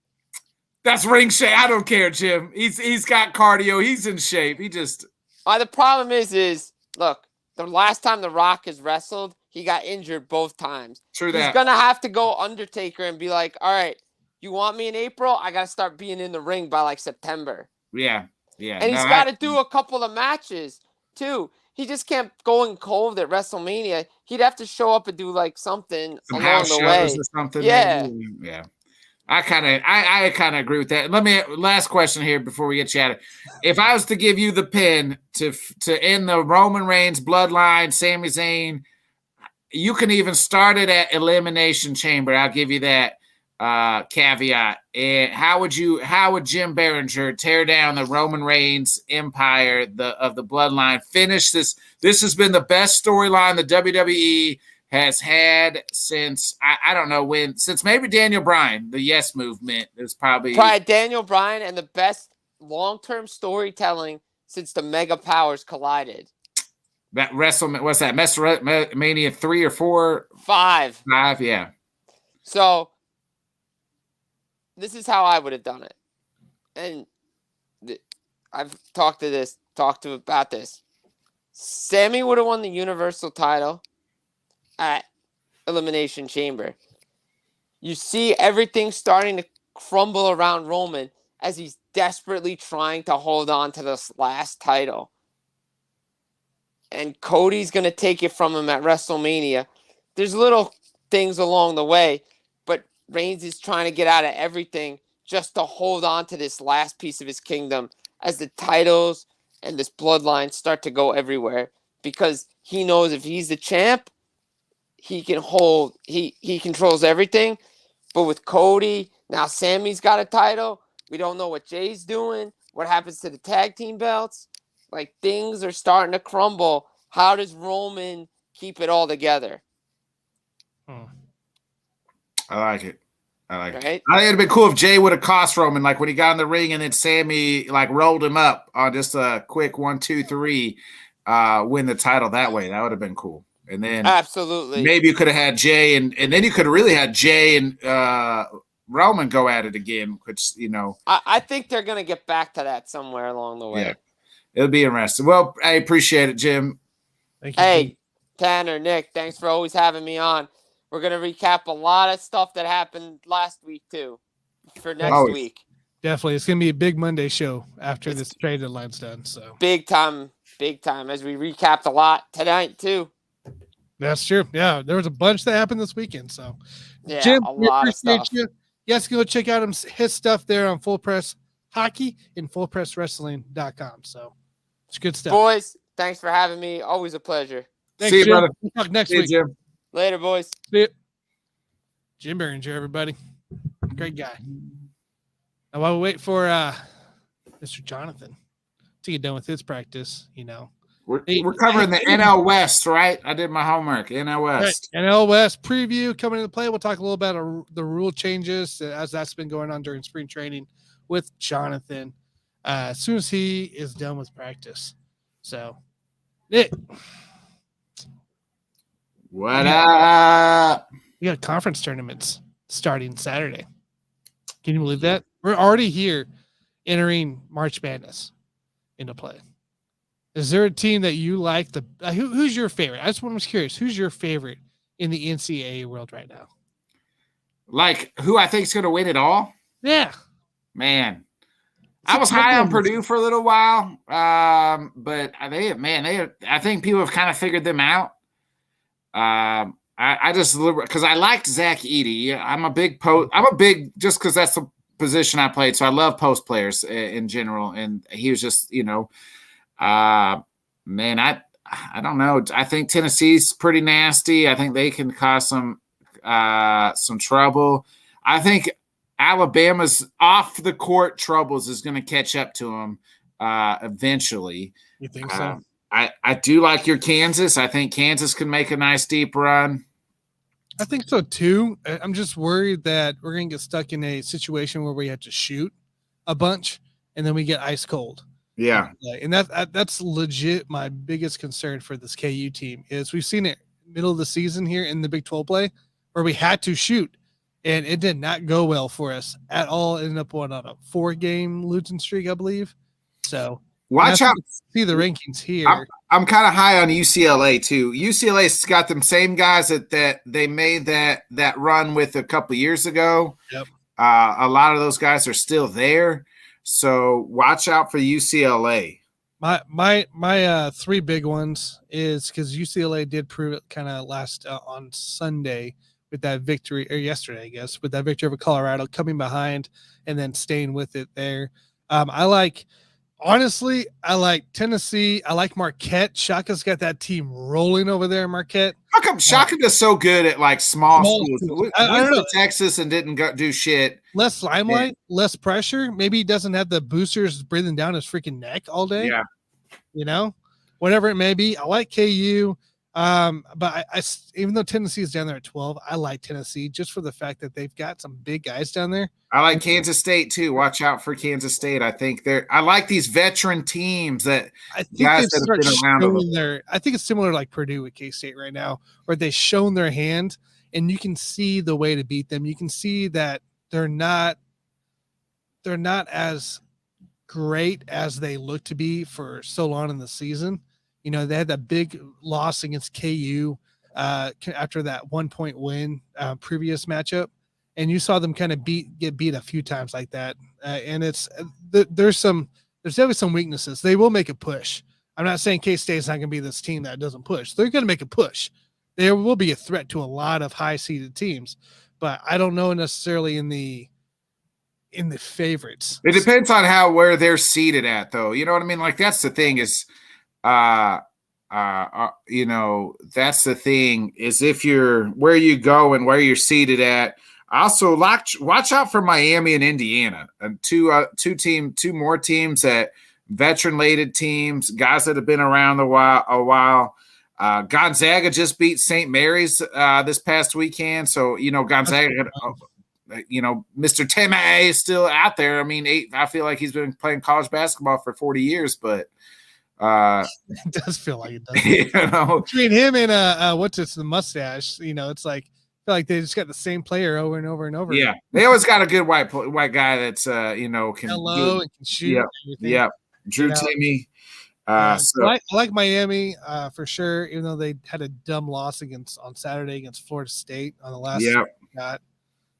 That's ring shape. I don't care, Jim. He's got cardio. He's in shape. He just. The problem is look, the last time The Rock has wrestled, he got injured both times. True that. He's gonna have to go Undertaker and be like, all right, you want me in April? I gotta start being in the ring by like September. Yeah. Yeah. And he's got to do a couple of matches too. He just can't go in cold at WrestleMania. He'd have to show up and do like something along the way. Or something. Yeah. Maybe. Yeah. I kind of agree with that. Last question here before we get you out of. If I was to give you the pin to end the Roman Reigns bloodline, Sami Zayn, you can even start it at Elimination Chamber. I'll give you that caveat. And how would Jim Biringer tear down the Roman Reigns empire of the bloodline? Finish this. This has been the best storyline the WWE has had since I don't know when, since maybe Daniel Bryan. The Yes Movement is probably Daniel Bryan, and the best long-term storytelling since the mega powers collided. That WrestleMania, what's that? WrestleMania 3 or 4? 5. 5, yeah. So this is how I would have done it. And I've talked about this. Sammy would have won the Universal title at Elimination Chamber. You see everything starting to crumble around Roman as he's desperately trying to hold on to this last title. And Cody's going to take it from him at WrestleMania. There's little things along the way, but Reigns is trying to get out of everything just to hold on to this last piece of his kingdom as the titles and this bloodline start to go everywhere, because he knows if he's the champ, he controls everything. But with Cody, now Sammy's got a title. We don't know what Jay's doing. What happens to the tag team belts? Like, things are starting to crumble. How does Roman keep it all together? I like it. Right? I think it'd been cool if Jay would have cost Roman, like when he got in the ring and then Sammy like rolled him up on just a quick 1, 2, 3, win the title that way. That would have been cool. And then absolutely, maybe you could have had Jay and then you could have really had Jay and Roman go at it again, which, you know. I think they're going to get back to that somewhere along the way. Yeah, it'll be interesting. Well, I appreciate it, Jim. Thank you. Hey, Jim. Tanner, Nick, thanks for always having me on. We're going to recap a lot of stuff that happened last week, too, for next week. Definitely. It's going to be a big Monday show after this trade deadline's done. So big time, as we recapped a lot tonight, too. That's true. Yeah, there was a bunch that happened this weekend. So, yeah, Jim, a lot of stuff. You. Yes, go check out his stuff there on Full Press Hockey and FullPressWrestling.com. So, it's good stuff. Boys, thanks for having me. Always a pleasure. Thanks, see you, Jim. brother. We'll talk next See you, week. Jim. Later, boys. See you. Jim Biringer, everybody. Great guy. Now, while we wait for Mr. Jonathan to get done with his practice, you know. We're covering the NL West, right? I did my homework. NL West. Right. NL West preview coming into play. We'll talk a little about the rule changes as that's been going on during spring training with Jonathan as soon as he is done with practice. So, Nick. What up? We got conference tournaments starting Saturday. Can you believe that? We're already here entering March Madness into play. Is there a team that you like? Who's your favorite? I was curious. Who's your favorite in the NCAA world right now? Like, who I think is going to win it all? Yeah. Man. I was high on Purdue for a little while, but I think people have kind of figured them out. I just, because I liked Zach Edey. I'm a big just because that's the position I played. So I love post players in general. And he was just, you know, I don't know. I think Tennessee's pretty nasty. I think they can cause some trouble. I think Alabama's off the court troubles is going to catch up to them eventually. You think so? I do like your Kansas. I think Kansas can make a nice deep run. I think so too. I'm just worried that we're going to get stuck in a situation where we have to shoot a bunch and then we get ice cold. Yeah. And that's legit my biggest concern for this KU team is we've seen it middle of the season here in the Big 12 play where we had to shoot and it did not go well for us at all. It ended up on a 4-game losing streak, I believe. So watch out. See the rankings here. I'm kind of high on UCLA too. UCLA's got them same guys that they made that run with a couple of years ago. Yep. A lot of those guys are still there. So watch out for UCLA. My 3 big ones is because UCLA did prove it kind of last on Sunday with that victory, or yesterday, I guess, with that victory over Colorado, coming behind and then staying with it there. Honestly, I like Tennessee. I like Marquette. Shaka's got that team rolling over there, Marquette. How come Shaka is so good at like small schools? I don't know. Texas and didn't do shit. Less limelight, less pressure. Maybe he doesn't have the boosters breathing down his freaking neck all day. Yeah. You know, whatever it may be. I like KU. But even though Tennessee is down there at 12, I like Tennessee just for the fact that they've got some big guys down there. I like Kansas State too. Watch out for Kansas State. I think I like these veteran teams that I think guys that have been around. I think it's similar to like Purdue with K-State right now, where they've shown their hand and you can see the way to beat them. You can see that they're not as great as they look to be for so long in the season. You know, they had that big loss against KU after that 1-point win previous matchup, and you saw them kind of get beat a few times like that. And there's definitely some weaknesses. They will make a push. I'm not saying K-State's not going to be this team that doesn't push. They're going to make a push. There will be a threat to a lot of high-seeded teams, but I don't know necessarily in the favorites. It depends on where they're seated at, though. You know what I mean? Like that's the thing is. You know, that's the thing is if you're where you go and where you're seated at. Also, watch out for Miami and Indiana, and two more teams that veteran-laden teams, guys that have been around a while. Gonzaga just beat St. Mary's this past weekend, so you know Gonzaga. You know, Mr. Timmy is still out there. I mean, I feel like he's been playing college basketball for 40 years, but. It does feel like it does. You know, between him and the mustache, you know, it's like I feel like they just got the same player over and over and over. Yeah, they always got a good white guy that's you know can and can shoot. Yeah, Drew Timmy. So I like Miami for sure, even though they had a dumb loss on Saturday against Florida State on the last. Yeah, got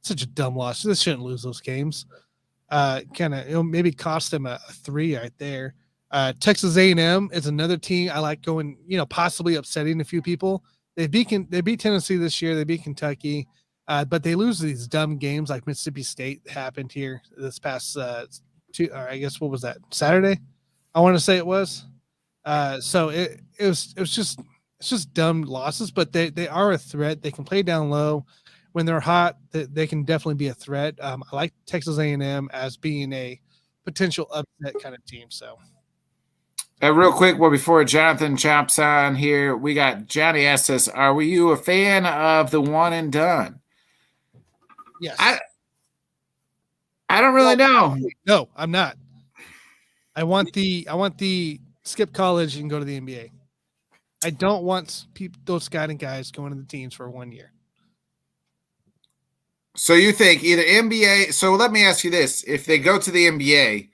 such a dumb loss. They shouldn't lose those games. Kind of maybe cost them a 3 right there. Texas A&M is another team I like going, you know, possibly upsetting a few people. They beat Tennessee this year. They beat Kentucky, but they lose these dumb games like Mississippi State happened here this past I guess what was that, Saturday? I want to say it was. So it was just dumb losses, but they are a threat. They can play down low. When they're hot, they can definitely be a threat. I like Texas A&M as being a potential upset kind of team. So. Real quick, before Jonathan chops on here, we got Johnny asks us, "Are you a fan of the one and done?" Yes. I don't really know. No, I'm not. I want the skip college and go to the NBA. I don't want those scouting guys going to the teams for 1 year. So you think either NBA? So let me ask you this: if they go to the NBA.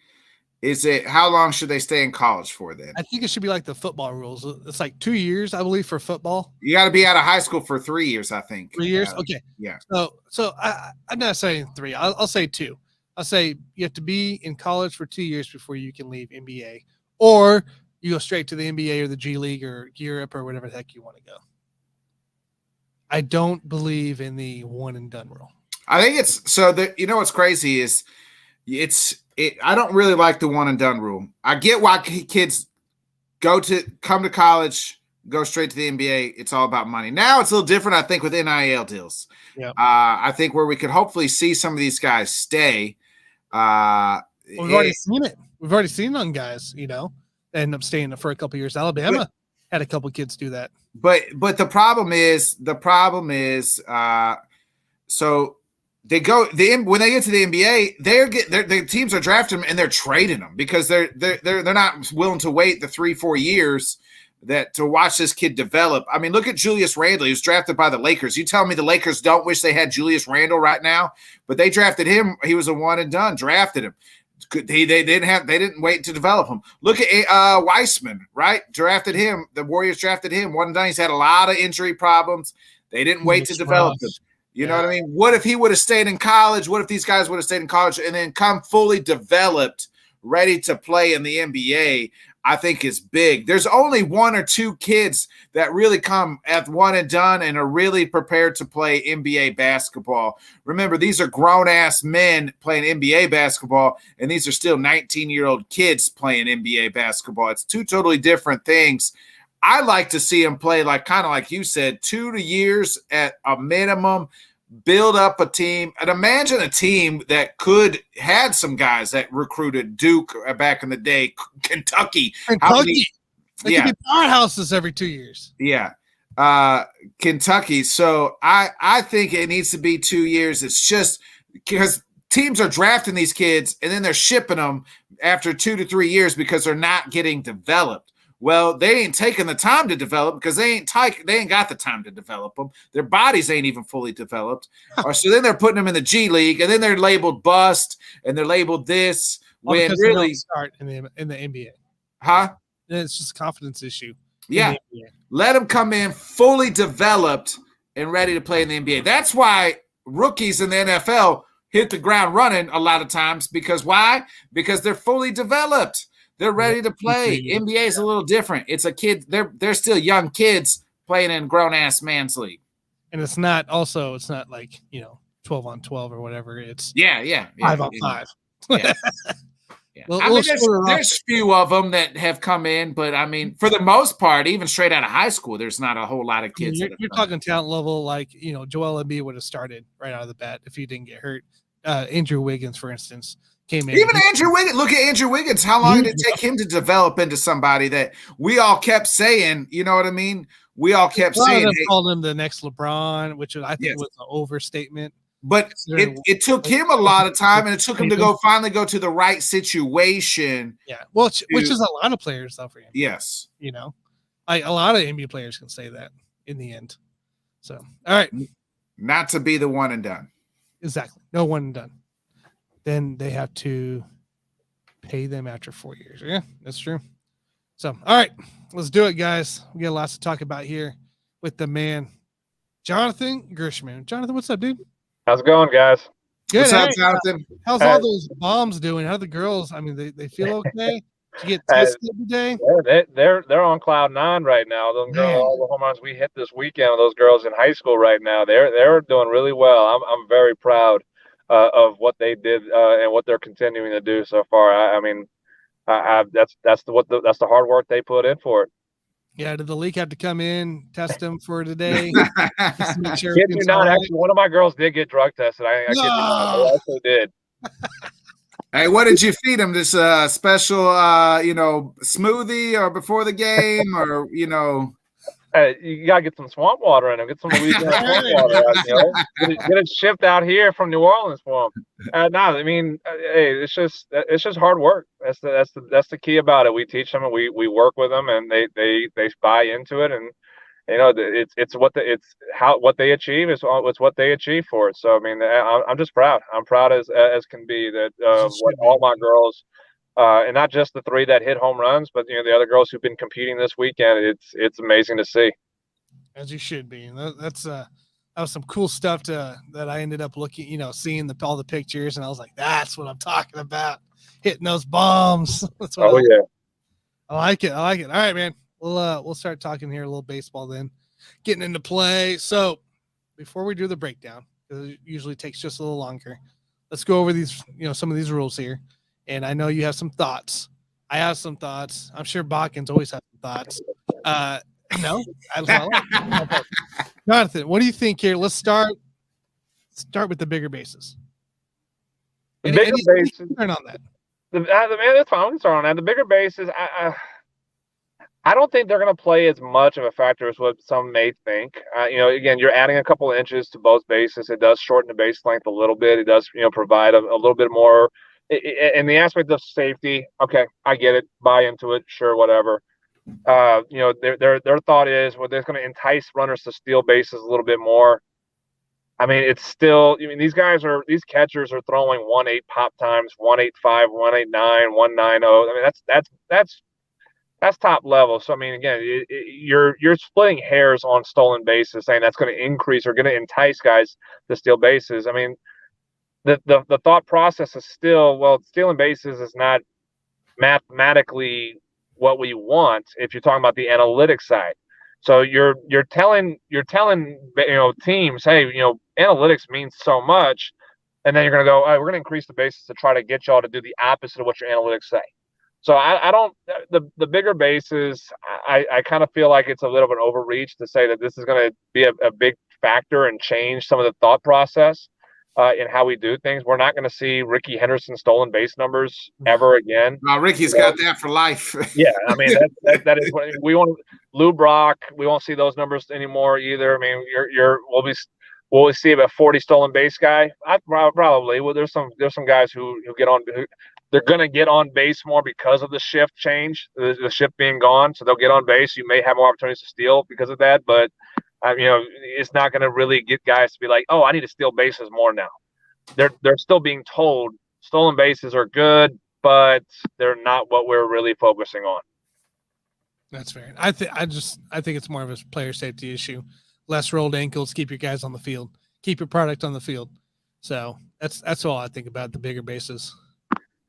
How long should they stay in college for then? I think it should be like the football rules. It's like 2 years, I believe, for football. You got to be out of high school for 3 years, I think. 3 years? Okay. Yeah. So I'm not saying 3. I'll say 2. I'll say you have to be in college for 2 years before you can leave NBA. Or you go straight to the NBA or the G League or Europe or whatever the heck you want to go. I don't believe in the one and done rule. I think you know what's crazy is I don't really like the one and done rule. I get why kids come to college, go straight to the NBA. It's all about money. Now it's a little different, I think, with NIL deals. Yeah. I think where we could hopefully see some of these guys stay. We've already seen it. We've already seen on guys, you know, end up staying for a couple of years. Alabama had a couple of kids do that. But the problem is, so. When they get to the NBA, their teams are drafting them and they're trading them because they're not willing to wait the 3-4 years to watch this kid develop. I mean, look at Julius Randle. He was drafted by the Lakers. You tell me the Lakers don't wish they had Julius Randle right now, but they drafted him. He was a one and done. Drafted him. They didn't wait to develop him. Look at Weissman, right? Drafted him. The Warriors drafted him. One and done. He's had a lot of injury problems. They didn't wait to develop him. You know what I mean? What if he would have stayed in college? What if these guys would have stayed in college and then come fully developed, ready to play in the NBA? I think is big. There's only 1 or 2 kids that really come at one and done and are really prepared to play NBA basketball. Remember, these are grown-ass men playing NBA basketball, and these are still 19-year-old kids playing NBA basketball. It's 2 totally different things. I like to see him play kind of like you said, 2 years at a minimum, build up a team. And imagine a team that had some guys that recruited Duke back in the day, Kentucky. They could be powerhouses every 2 years. Yeah. Kentucky. So I think it needs to be 2 years. It's just because teams are drafting these kids and then they're shipping them after 2 to 3 years because they're not getting developed. Well, they ain't taking the time to develop because they ain't got the time to develop them. Their bodies ain't even fully developed. Or so then they're putting them in the G League, and then they're labeled bust, and they're labeled this. When really, they don't start in the NBA, huh? It's just a confidence issue. Yeah, let them come in fully developed and ready to play in the NBA. That's why rookies in the NFL hit the ground running a lot of times. Because why? Because they're fully developed. They're ready to play. NBA is a little different. It's a kid. They're still young kids playing in grown-ass man's league. And it's not like, 12 on 12 or whatever. It's 5 on 5. Yeah. Yeah. I mean, there's few of them that have come in, but I mean, for the most part, even straight out of high school, there's not a whole lot of kids. You're talking talent level, like, Joel Embiid would have started right out of the bat if he didn't get hurt. Andrew Wiggins, for instance, came in. Even Andrew Wiggins. Look at Andrew Wiggins. How long did it take him to develop into somebody that we all kept saying? You know what I mean? We all kept saying. They called him the next LeBron, which I think was an overstatement. But it took him a lot of time, and it took him to finally go to the right situation. Yeah, well, which is a lot of players, though, for him. Yes. A lot of NBA players can say that in the end. So, all right. Not to be the one and done. Exactly. No one and done. Then they have to pay them after 4 years. Yeah, that's true. So, all right, let's do it, guys. We got lots to talk about here with the man, Jonathan Grishman. Jonathan, what's up, dude? How's it going, guys? Good. What's up, Jonathan? How's all those bombs doing? How are the girls? I mean, they feel okay? Did you get tested today? They're on cloud 9 right now. Those girls, all the home runs we hit this weekend, those girls in high school right now, they're doing really well. I'm very proud of what they did and what they're continuing to do so far. That's the hard work they put in for it. Yeah, did the league have to come in, test them for today? Sure actually, one of my girls did get drug tested. I also did. Hey, what did you feed them? This special, smoothie or before the game, or you gotta get some swamp water in them. Get some Louisiana swamp water. Get it shipped out here from New Orleans for them. Hey, it's just hard work. That's the key about it. We teach them and we work with them, and they buy into it, and what they achieve is what they achieve for it. So I mean, I'm just proud. I'm proud as can be that what all my girls. And not just the 3 that hit home runs, but the other girls who've been competing this weekend. It's amazing to see. As you should be. That was some cool stuff that I ended up looking, seeing all the pictures, and I was like, that's what I'm talking about, hitting those bombs. That's what I like it. All right, man. We'll start talking here a little baseball then, getting into play. So before we do the breakdown, because it usually takes just a little longer, let's go over these, some of these rules here. And I know you have some thoughts. I have some thoughts. I'm sure Bodkins always has some thoughts. No, Jonathan, what do you think here? Let's start with the bigger bases. The bigger bases. Turn on that. That's fine. Start on that. The bigger bases. I don't think they're going to play as much of a factor as what some may think. Again, you're adding a couple of inches to both bases. It does shorten the base length a little bit. It does, provide a little bit more. In the aspect of safety, okay, I get it. Buy into it, sure, whatever. Their thought is, well, they're going to entice runners to steal bases a little bit more. I mean, it's still. These catchers are throwing 1.8 pop times, 1.85, 1.89, 1.90. I mean, that's top level. So I mean, again, you're splitting hairs on stolen bases, saying that's going to increase or going to entice guys to steal bases. I mean. The thought process is still, well, stealing bases is not mathematically what we want if you're talking about the analytics side. So you're telling teams, hey, analytics means so much, and then you're going to go, all right, we're going to increase the bases to try to get y'all to do the opposite of what your analytics say. So I don't the bigger bases. I kind of feel like it's a little bit overreach to say that this is going to be a big factor and change some of the thought process. In how we do things. We're not going to see Ricky Henderson stolen base numbers ever again. No, Ricky's got that for life. Yeah, I mean that is what we want. Lou Brock, we won't see those numbers anymore either. I mean, will we see about 40 stolen base guy? Probably. Well, there's some guys who get on. They're going to get on base more because of the shift change, the shift being gone. So they'll get on base. You may have more opportunities to steal because of that, but it's not going to really get guys to be like, oh, I need to steal bases more now. They're still being told stolen bases are good, but they're not what we're really focusing on. That's fair. I think it's more of a player safety issue. Less rolled ankles, keep your guys on the field, keep your product on the field. So that's all I think about the bigger bases.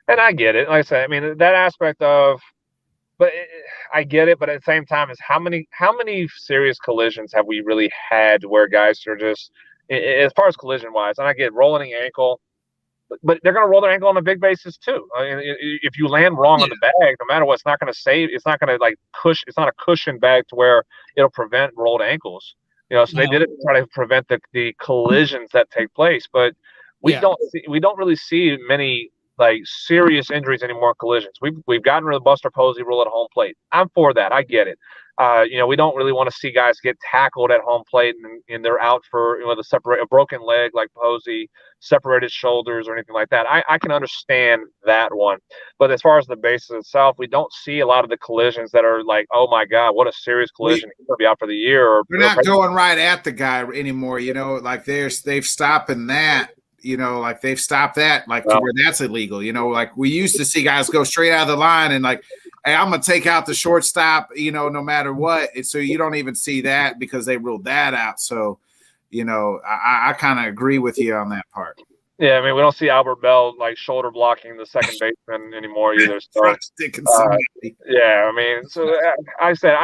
And I get it. Like I said, I mean, that aspect of, I get it. But at the same time, is how many serious collisions have we really had where guys are just, as far as collision wise, and I get rolling an ankle, but they're going to roll their ankle on the big bases too. I mean, if you land wrong on the bag, no matter what, it's not going to save. It's not going to like push. It's not a cushion bag to where it'll prevent rolled ankles. So they did it to try to prevent the collisions that take place. But we don't really see many like serious injuries anymore in collisions. We've gotten rid of the Buster Posey rule at home plate. I'm for that. I get it. We don't really want to see guys get tackled at home plate and they're out for a broken leg like Posey, separated shoulders or anything like that. I can understand that one. But as far as the bases itself, we don't see a lot of the collisions that are like, oh my God, what a serious collision. He's going to be out for the year. They're not going right at the guy anymore, like they've stopping that. Like they've stopped that, like to where that's illegal. Like we used to see guys go straight out of the line and like, hey, I'm gonna take out the shortstop, no matter what. So you don't even see that because they ruled that out. So, I kind of agree with you on that part. Yeah, I mean, we don't see Albert Bell like shoulder blocking the second baseman anymore either. So, yeah, I mean, so I said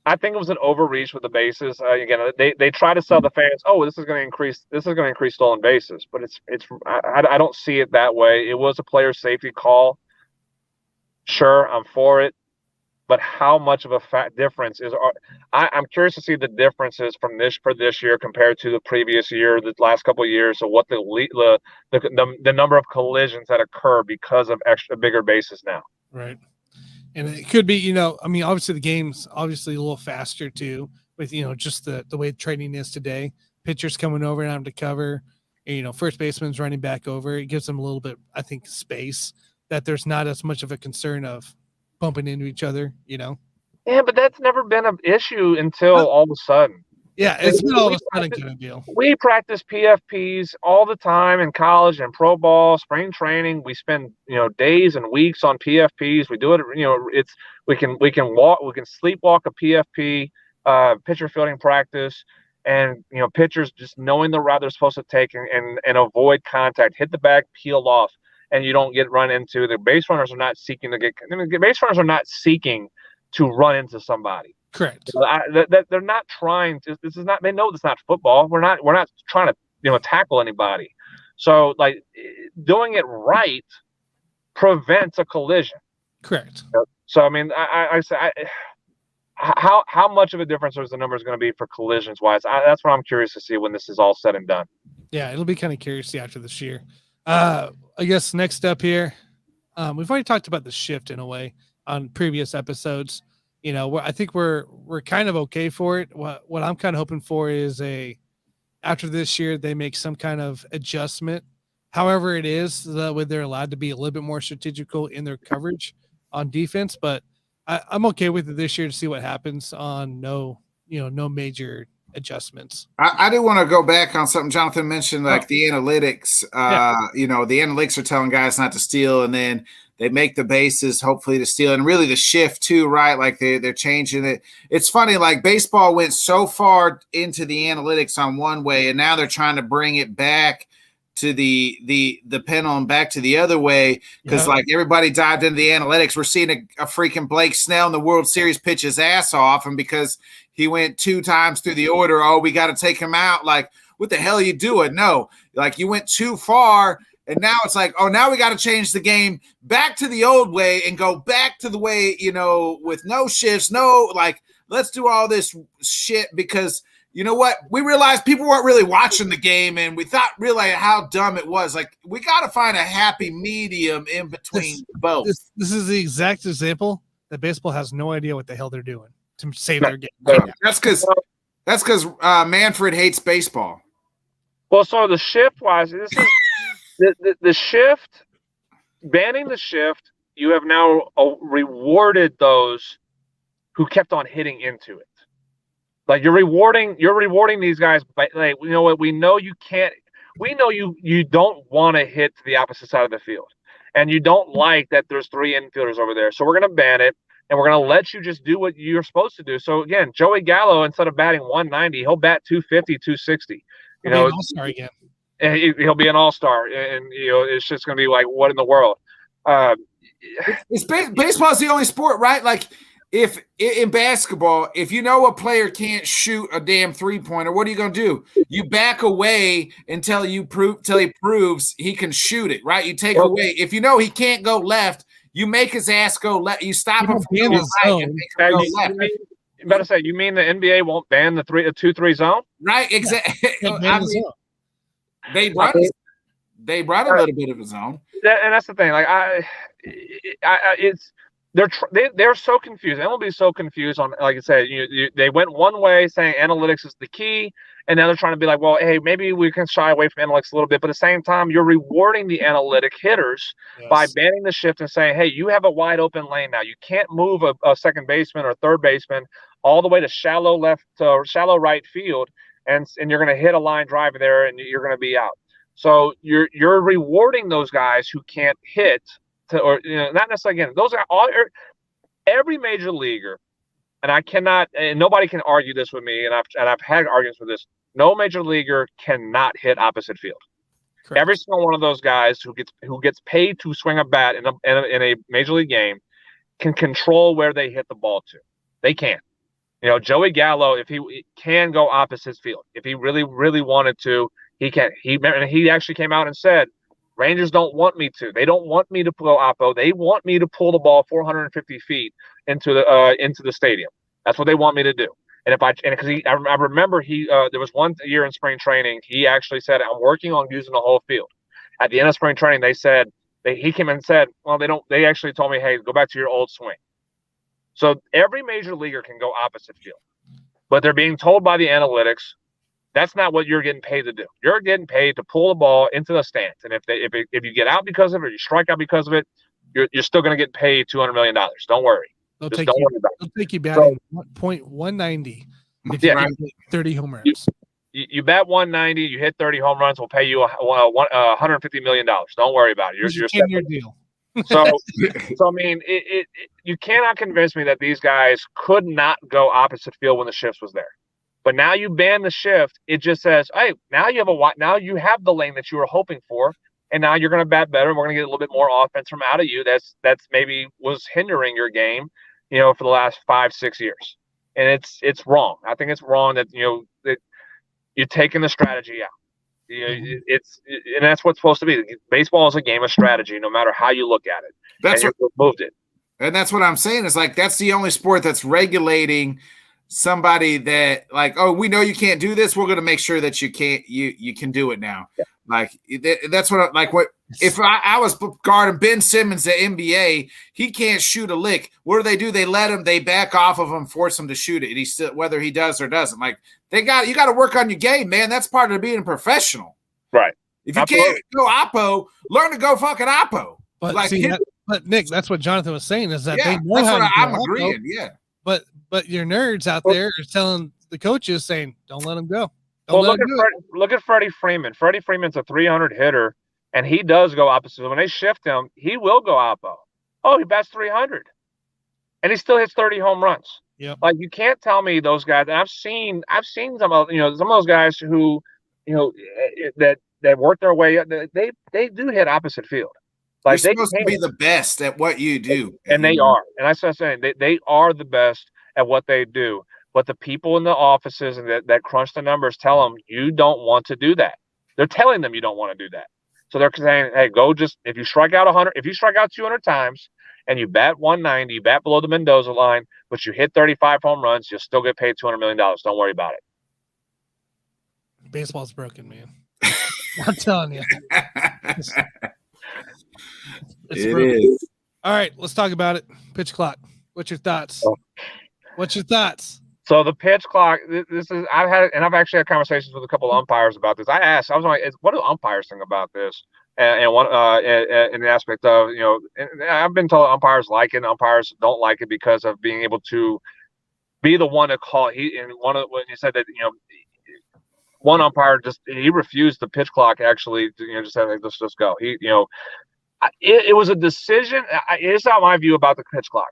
I think it was an overreach with the bases. Again, they try to sell the fans, oh, this is going to increase stolen bases, but I don't see it that way. It was a player safety call. Sure, I'm for it, but how much of a difference is? I'm curious to see the differences for this year compared to the previous year, the last couple of years. So what the number of collisions that occur because of bigger bases now. Right. And it could be, obviously the game's obviously a little faster too, with, just the way trading is today. Pitchers coming over and having to cover, and, first baseman's running back over. It gives them a little bit, I think, space that there's not as much of a concern of bumping into each other, Yeah, but that's never been an issue until all of a sudden. Yeah, it's been all of a sudden kind of deal. We practice PFPs all the time in college and pro ball, spring training. We spend, days and weeks on PFPs. We do it, we can sleepwalk a PFP, pitcher fielding practice, and, pitchers just knowing the route they're supposed to take and avoid contact, hit the bag, peel off, and you don't get run into. The base runners are not seeking to run into somebody. Correct. They're not trying to. This is not. They know this is not football. We're not trying to tackle anybody. So like doing it right prevents a collision. Correct. So I mean, I say, how much of a difference is the numbers going to be for collisions wise? That's what I'm curious to see when this is all said and done. Yeah, it'll be kind of curious to see after this year. I guess next up here, we've already talked about the shift in a way on previous episodes. I think we're kind of okay for it. What I'm kind of hoping for is after this year, they make some kind of adjustment. However it is, that way they're allowed to be a little bit more strategical in their coverage on defense. But I'm okay with it this year to see what happens on no major adjustments. I do want to go back on something Jonathan mentioned, like the analytics. The analytics are telling guys not to steal, and then they make the bases hopefully to steal, and really the shift too, right? Like they're changing it. It's funny, like baseball went so far into the analytics on one way, and now they're trying to bring it back to the pendulum back to the other way, because like everybody dived into the analytics. We're seeing a freaking Blake Snell in the World Series pitch his ass off, and because he went 2 times through the order, we got to take him out. Like, what the hell are you doing? No, like you went too far. And now it's like, now we got to change the game back to the old way and go back to the way, with no shifts, let's do all this shit because you know what? We realized people weren't really watching the game and we thought really how dumb it was. Like, we got to find a happy medium in between both. This is the exact example that baseball has no idea what the hell they're doing. to save their game. That's because Manfred hates baseball. Well, so the shift wise, this is the shift. Banning the shift, you have now rewarded those who kept on hitting into it. Like you're rewarding these guys. But like, you know what? We know you can't. We know you don't want to hit to the opposite side of the field, and you don't like that there's 3 infielders over there. So we're going to ban it, and we're going to let you just do what you're supposed to do. So again, Joey Gallo, instead of batting 190, he'll bat 250, 260. You know, all-star again. And he'll be an all-star, and you know it's just going to be like, what in the world? Baseball is the only sport, right? Like, if in basketball, if you know a player can't shoot a damn 3-pointer, what are you going to do? You back away until he proves he can shoot it, right? You take away. If you know he can't go left, you make his ass go left. You stop him from going right and make him go left. You better say, you mean the NBA won't ban the 2-3 zone? Right, exactly. They brought a little bit of a zone, and that's the thing. Like they're so confused. MLB is so confused on, like I said, they went one way saying analytics is the key, and now they're trying to be like, well, hey, maybe we can shy away from analytics a little bit, but at the same time, you're rewarding the analytic hitters by banning the shift and saying, hey, you have a wide open lane now. You can't move a second baseman or third baseman all the way to shallow right field. And you're going to hit a line drive there, and you're going to be out. So you're rewarding those guys who can't hit, or not necessarily. Again, those are every major leaguer, and I cannot, and nobody can argue this with me. And I've had arguments with this. No major leaguer cannot hit opposite field. Correct. Every single one of those guys who gets paid to swing a bat in a major league game can control where they hit the ball to. They can. Joey Gallo, if he can go opposite field, if he really, really wanted to, he can. He actually came out and said, Rangers don't want me to. They don't want me to go oppo. They want me to pull the ball 450 feet into the stadium. That's what they want me to do. And I remember there was one year in spring training, he actually said, I'm working on using the whole field. At the end of spring training, he came in and said, well, they actually told me, hey, go back to your old swing. So every major leaguer can go opposite field, but they're being told by the analytics that's not what you're getting paid to do. You're getting paid to pull the ball into the stands, and if you get out because of it, or you strike out because of it, you're still going to get paid $200 million. Don't worry. They'll take you batting .190 if you hit 30 home runs. You bat 190, you hit 30 home runs, we'll pay you $150 million. Don't worry about it. You're 10-year deal. So I mean, you cannot convince me that these guys could not go opposite field when the shift was there. But now you ban the shift, it just says, hey, now you have the lane that you were hoping for, and now you're going to bat better, and we're going to get a little bit more offense from out of you. That's maybe was hindering your game, for the last 5-6 years, and it's wrong. I think it's wrong that that you're taking the strategy out. And that's what's supposed to be. Baseball is a game of strategy, no matter how you look at it. That's what moved it. And that's what I'm saying. Is like that's the only sport that's regulating somebody that like, oh, we know you can't do this. We're going to make sure that you can do it now. Yeah. Like that's what if I was guarding Ben Simmons at NBA, he can't shoot a lick. What do? They back off of him, force him to shoot it. And he still, whether he does or doesn't, like you got to work on your game, man. That's part of being a professional. Right. If you can't go oppo, learn to go fucking oppo. But but Nick, that's what Jonathan was saying is that they know that's how what to I'm agreeing. Yeah. But your nerds out there are telling the coaches saying, don't let him go. Look at Freddie Freeman. Freddie Freeman's a 300 hitter, and he does go opposite. When they shift him, he will go oppo. Oh, he bats 300, and he still hits 30 home runs. Yeah, like you can't tell me those guys. And I've seen some of those guys who that work their way up. They do hit opposite field. Like you're supposed to be the best at what you do, and they are. And that's what I'm saying. They are the best at what they do. But the people in the offices and that crunch the numbers tell them you don't want to do that. They're telling them you don't want to do that. So they're saying, hey, if you strike out 100, if you strike out 200 times and you bat 190, you bat below the Mendoza line, but you hit 35 home runs, you'll still get paid $200 million. Don't worry about it. Baseball's broken, man. I'm telling you. It is. All right, let's talk about it. Pitch clock. What's your thoughts? What's your thoughts? So the pitch clock. I've actually had conversations with a couple of umpires about this. I was like, what do umpires think about this? And one in the aspect of, and I've been told umpires like it, umpires don't like it because of being able to be the one to call. When he said that, one umpire he refused the pitch clock actually to, just said, like, let's just go. It was a decision. Here's not my view about the pitch clock.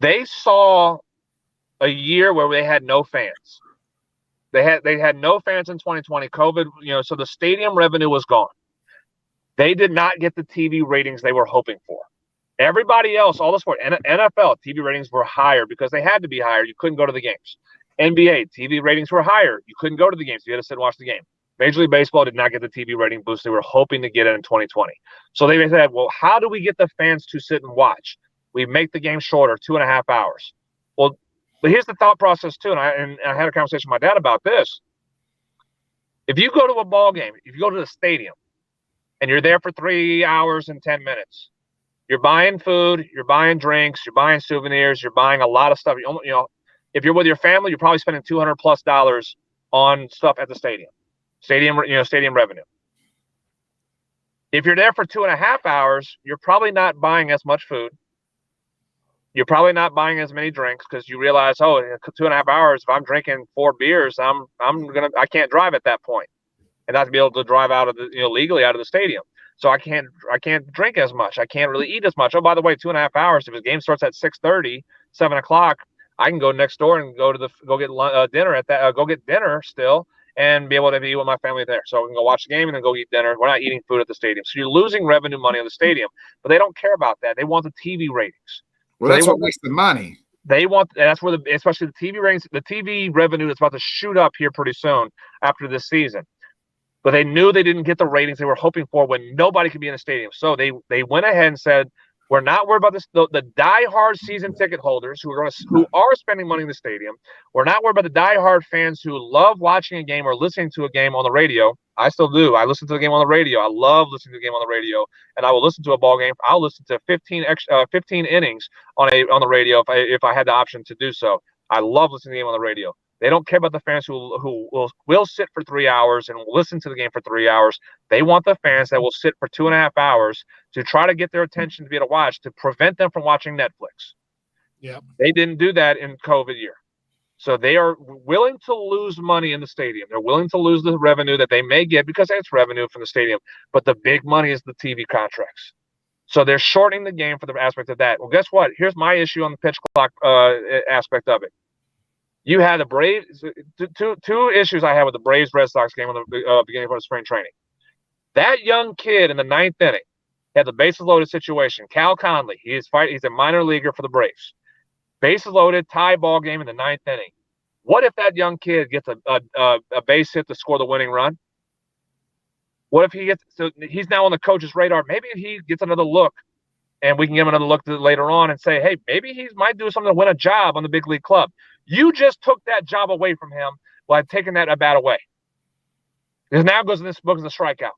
They saw a year where they had no fans. They had no fans in 2020. COVID, so the stadium revenue was gone. They did not get the TV ratings they were hoping for. Everybody else, all the sport, NFL TV ratings were higher because they had to be higher. You couldn't go to the games. NBA TV ratings were higher. You couldn't go to the games. You had to sit and watch the game. Major League Baseball did not get the TV rating boost they were hoping to get it in 2020. So they said, well, how do we get the fans to sit and watch? We make the game shorter, 2.5 hours. Well, but here's the thought process too, and I had a conversation with my dad about this. If you go to a ball game, if you go to the stadium, and you're there for 3 hours and 10 minutes, you're buying food, you're buying drinks, you're buying souvenirs, you're buying a lot of stuff. If you're with your family, you're probably spending $200+ on stuff at the stadium. Stadium revenue. If you're there for 2.5 hours, you're probably not buying as much food. You're probably not buying as many drinks because you realize, in 2.5 hours, if I'm drinking 4 beers, I can't drive at that point, and not to be able to drive out of the legally out of the stadium. So I can't drink as much. I can't really eat as much. Oh, by the way, 2.5 hours. If the game starts at 6:30, 7 o'clock, I can go next door and go get dinner at that. Go get dinner still, and be able to be with my family there. So we can go watch the game and then go eat dinner. We're not eating food at the stadium. So you're losing revenue money on the stadium, but they don't care about that. They want the TV ratings. Well, that's what makes the money. That's where especially the TV ratings, the TV revenue that's about to shoot up here pretty soon after this season. But they knew they didn't get the ratings they were hoping for when nobody could be in the stadium. So they went ahead and said, we're not worried about this. The diehard season ticket holders who are spending money in the stadium. We're not worried about the diehard fans who love watching a game or listening to a game on the radio. I still do. I listen to the game on the radio. I love listening to the game on the radio, and I will listen to a ball game. I'll listen to 15 innings on the radio if I had the option to do so. I love listening to the game on the radio. They don't care about the fans who will sit for 3 hours and will listen to the game for 3 hours. They want the fans that will sit for 2.5 hours to try to get their attention to be able to watch, to prevent them from watching Netflix. Yeah, they didn't do that in COVID year. So they are willing to lose money in the stadium. They're willing to lose the revenue that they may get because it's revenue from the stadium. But the big money is the TV contracts. So they're shortening the game for the aspect of that. Well, guess what? Here's my issue on the pitch clock aspect of it. You had the Braves. Two issues I had with the Braves Red Sox game on the beginning of the spring training. That young kid in the 9th inning had the bases loaded situation. Cal Conley, he's a minor leaguer for the Braves. Bases loaded, tie ball game in the 9th inning. What if that young kid gets a base hit to score the winning run? What if he's now on the coach's radar? Maybe he gets another look, and we can give him another look later on and say, hey, maybe he might do something to win a job on the big league club. You just took that job away from him by taking that at bat away. Because now goes in this book as a strikeout.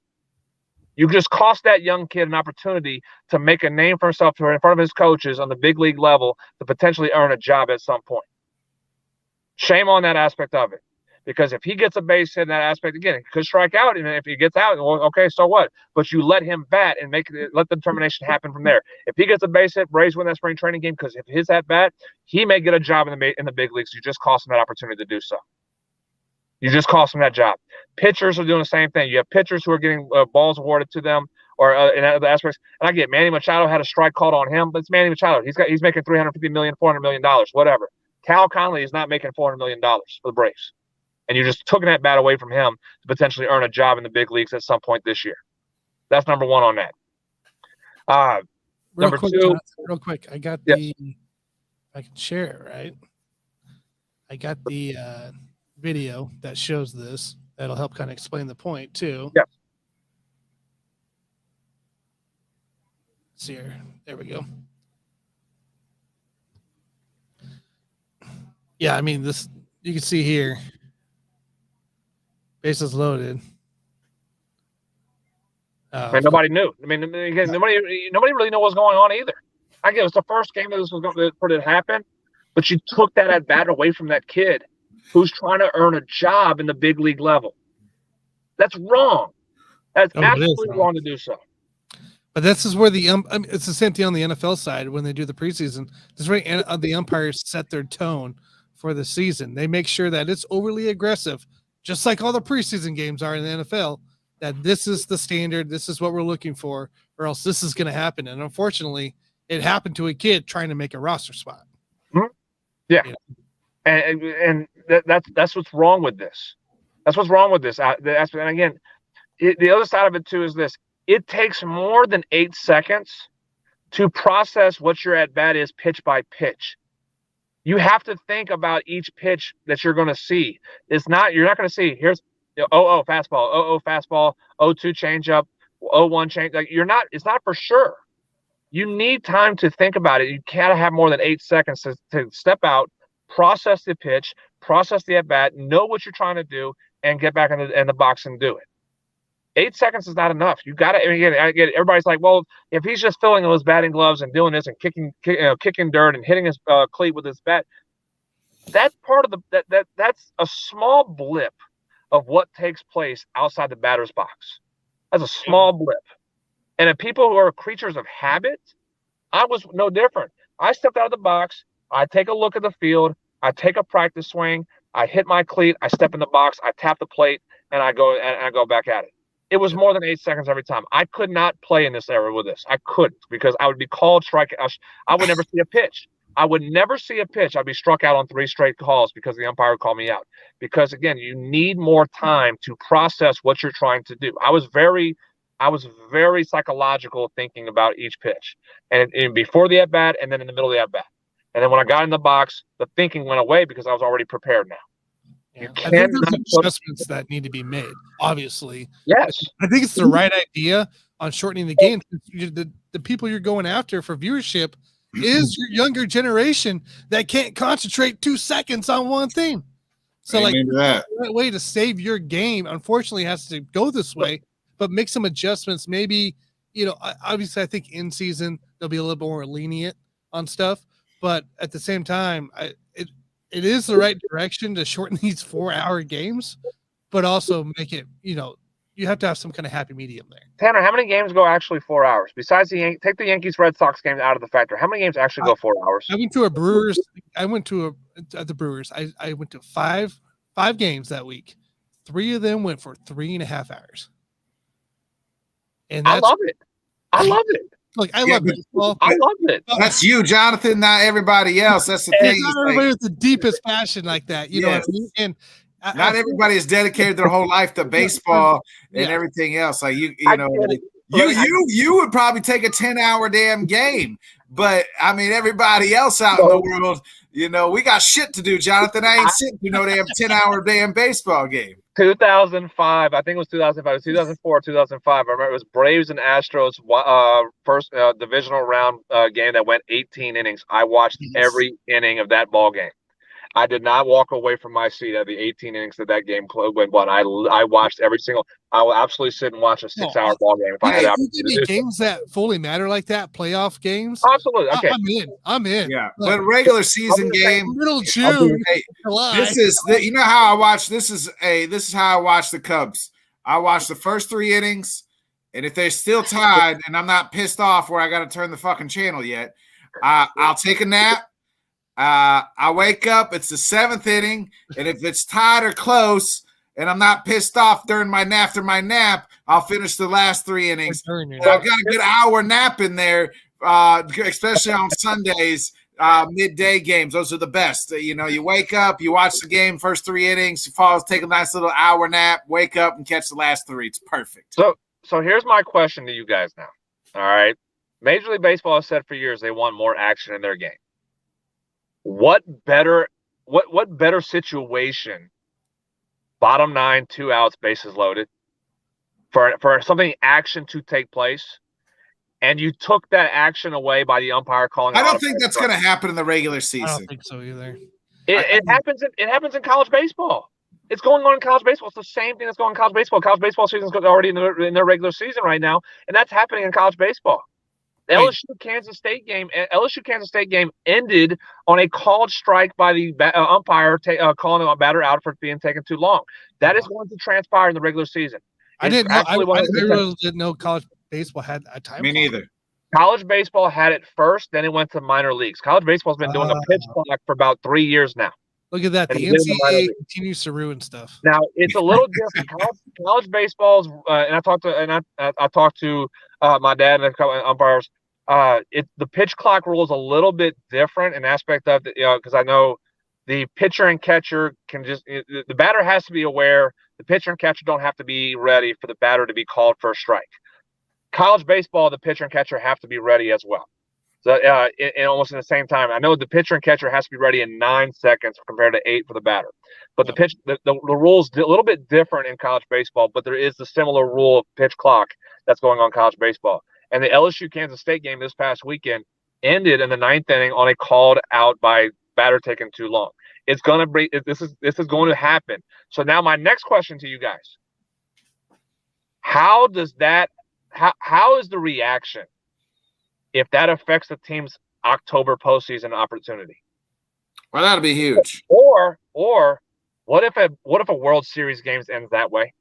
You just cost that young kid an opportunity to make a name for himself in front of his coaches on the big league level to potentially earn a job at some point. Shame on that aspect of it. Because if he gets a base hit in that aspect, again, he could strike out. And if he gets out, well, okay, so what? But you let him bat and let the determination happen from there. If he gets a base hit, Braves win that spring training game because if his at bat, he may get a job in the big leagues. You just cost him that opportunity to do so. You just cost them that job. Pitchers are doing the same thing. You have pitchers who are getting balls awarded to them, or in other aspects. And I get Manny Machado had a strike called on him, but it's Manny Machado. He's making $350 million, $400 million, whatever. Cal Conley is not making $400 million for the Braves, and you just took that bat away from him to potentially earn a job in the big leagues at some point this year. That's number one on that. Number two, real quick. I got I can share it, right? I got the video that shows this. That'll help kind of explain the point too. Yeah. See here. There we go. Yeah, I mean this. You can see here. Bases loaded. And nobody knew. I mean, nobody really knew what was going on either. I guess it was the first game that this was going to happen. but you took that at bat away from that kid who's trying to earn a job in the big league level. That's wrong. That's absolutely wrong to do so. But this is where it's the same thing on the NFL side when they do the preseason. This is where the umpires set their tone for the season. They make sure that it's overly aggressive, just like all the preseason games are in the NFL, that this is the standard, this is what we're looking for, or else this is going to happen. And unfortunately, it happened to a kid trying to make a roster spot. Mm-hmm. Yeah. You know? And that's what's wrong with this. That's what's wrong with this. And again, the other side of it too is this. It takes more than 8 seconds to process what your at-bat is pitch by pitch. You have to think about each pitch that you're going to see. You're not going to see, here's 0-0 fastball, 0-0 fastball, 0-2 changeup, 0-1 change. It's not for sure. You need time to think about it. You can't have more than 8 seconds to step out, process the pitch, process the at-bat, know what you're trying to do, and get back in the box and do it. 8 seconds is not enough. You got to. I get it. Everybody's like, well, if he's just filling those batting gloves and doing this and kicking dirt and hitting his cleat with his bat, that's part of that's a small blip of what takes place outside the batter's box. That's a small blip. And if people who are creatures of habit, I was no different. I stepped out of the box. I take a look at the field. I take a practice swing. I hit my cleat. I step in the box. I tap the plate, and I go back at it. It was more than 8 seconds every time. I could not play in this era with this. I couldn't, because I would be called strike. I would never see a pitch. I'd be struck out on 3 straight calls because the umpire would call me out. Because again, you need more time to process what you're trying to do. I was very psychological thinking about each pitch, and before the at bat, and then in the middle of the at bat, and then when I got in the box, the thinking went away because I was already prepared now. Yeah. I think there's adjustments that need to be made, obviously. Yes. I think it's the right idea on shortening the game. The people you're going after for viewership is your younger generation that can't concentrate 2 seconds on one thing. So, the right way to save your game, unfortunately, has to go this way, but make some adjustments. Maybe, obviously, I think in season, they'll be a little more lenient on stuff, but at the same time, it is the right direction to shorten these 4-hour games, but also make it, you have to have some kind of happy medium there. Tanner, how many games go actually 4 hours? Besides take the Yankees-Red Sox game out of the factor. How many games actually go 4 hours? I went to the Brewers. I went to five games that week. 3 of them went for 3.5 hours. And I love it. I love it. I love baseball. I love it. That's you, Jonathan, not everybody else. That's the thing. Not everybody with the deepest passion like that. You know what I mean? And not everybody has dedicated their whole life to baseball and everything else. Like you would probably take a 10-hour damn game. But I mean, everybody else out in the world, we got shit to do, Jonathan. I ain't sitting through no damn 10-hour damn baseball game. 2005, I think it was 2005. It was 2004, 2005. I remember it was Braves and Astros first divisional round game that went 18 innings. I watched every inning of that ball game. I did not walk away from my seat at the 18 innings that game went on. I watched every single. I will absolutely sit and watch a 6-hour ball game if I had opportunity. Games that fully matter like that, playoff games. Absolutely, okay. I'm in. Yeah, but regular season game, middle June. This is how I watch. This is how I watch the Cubs. I watch the first 3 innings, and if they're still tied, and I'm not pissed off where I got to turn the fucking channel yet, I'll take a nap. I wake up, it's the 7th inning, and if it's tied or close and I'm not pissed off during my nap, I'll finish the last 3 innings. I've got a good hour nap in there, especially on Sundays, midday games. Those are the best. You wake up, you watch the game, first 3 innings, you take a nice little hour nap, wake up and catch the last 3. It's perfect. So here's my question to you guys now. All right. Major League Baseball has said for years they want more action in their game. What better situation, bottom 9, 2 outs, bases loaded, for something action to take place, and you took that action away by the umpire calling. I don't think that's going to happen in the regular season. I don't think so either. It happens in college baseball. It's going on in college baseball. It's the same thing that's going on in college baseball. College baseball season is already in their regular season right now, and that's happening in college baseball. LSU Kansas State game ended on a called strike by the umpire calling a batter out for being taken too long. That is going to transpire in the regular season. I didn't know. I really didn't know college baseball had a time. Me neither. College baseball had it first, then it went to minor leagues. College baseball's been doing a pitch clock for about 3 years now. Look at that. The NCAA continues to ruin stuff. Now it's a little different. College baseball's, and I talked to my dad and a couple of umpires. The pitch clock rule is a little bit different in aspect of because I know the pitcher and catcher can the batter has to be aware. The pitcher and catcher don't have to be ready for the batter to be called for a strike. College baseball, the pitcher and catcher have to be ready as well. So, in almost in the same time, I know the pitcher and catcher has to be ready in 9 seconds compared to 8 for the batter. But the rule's a little bit different in college baseball, but there is the similar rule of pitch clock that's going on in college baseball. And the LSU Kansas State game this past weekend ended in the 9th inning on a called out by batter taking too long. This is going to happen. So now my next question to you guys: how is the reaction if that affects the team's October postseason opportunity? Well, that'll be huge. Or what if a World Series game ends that way?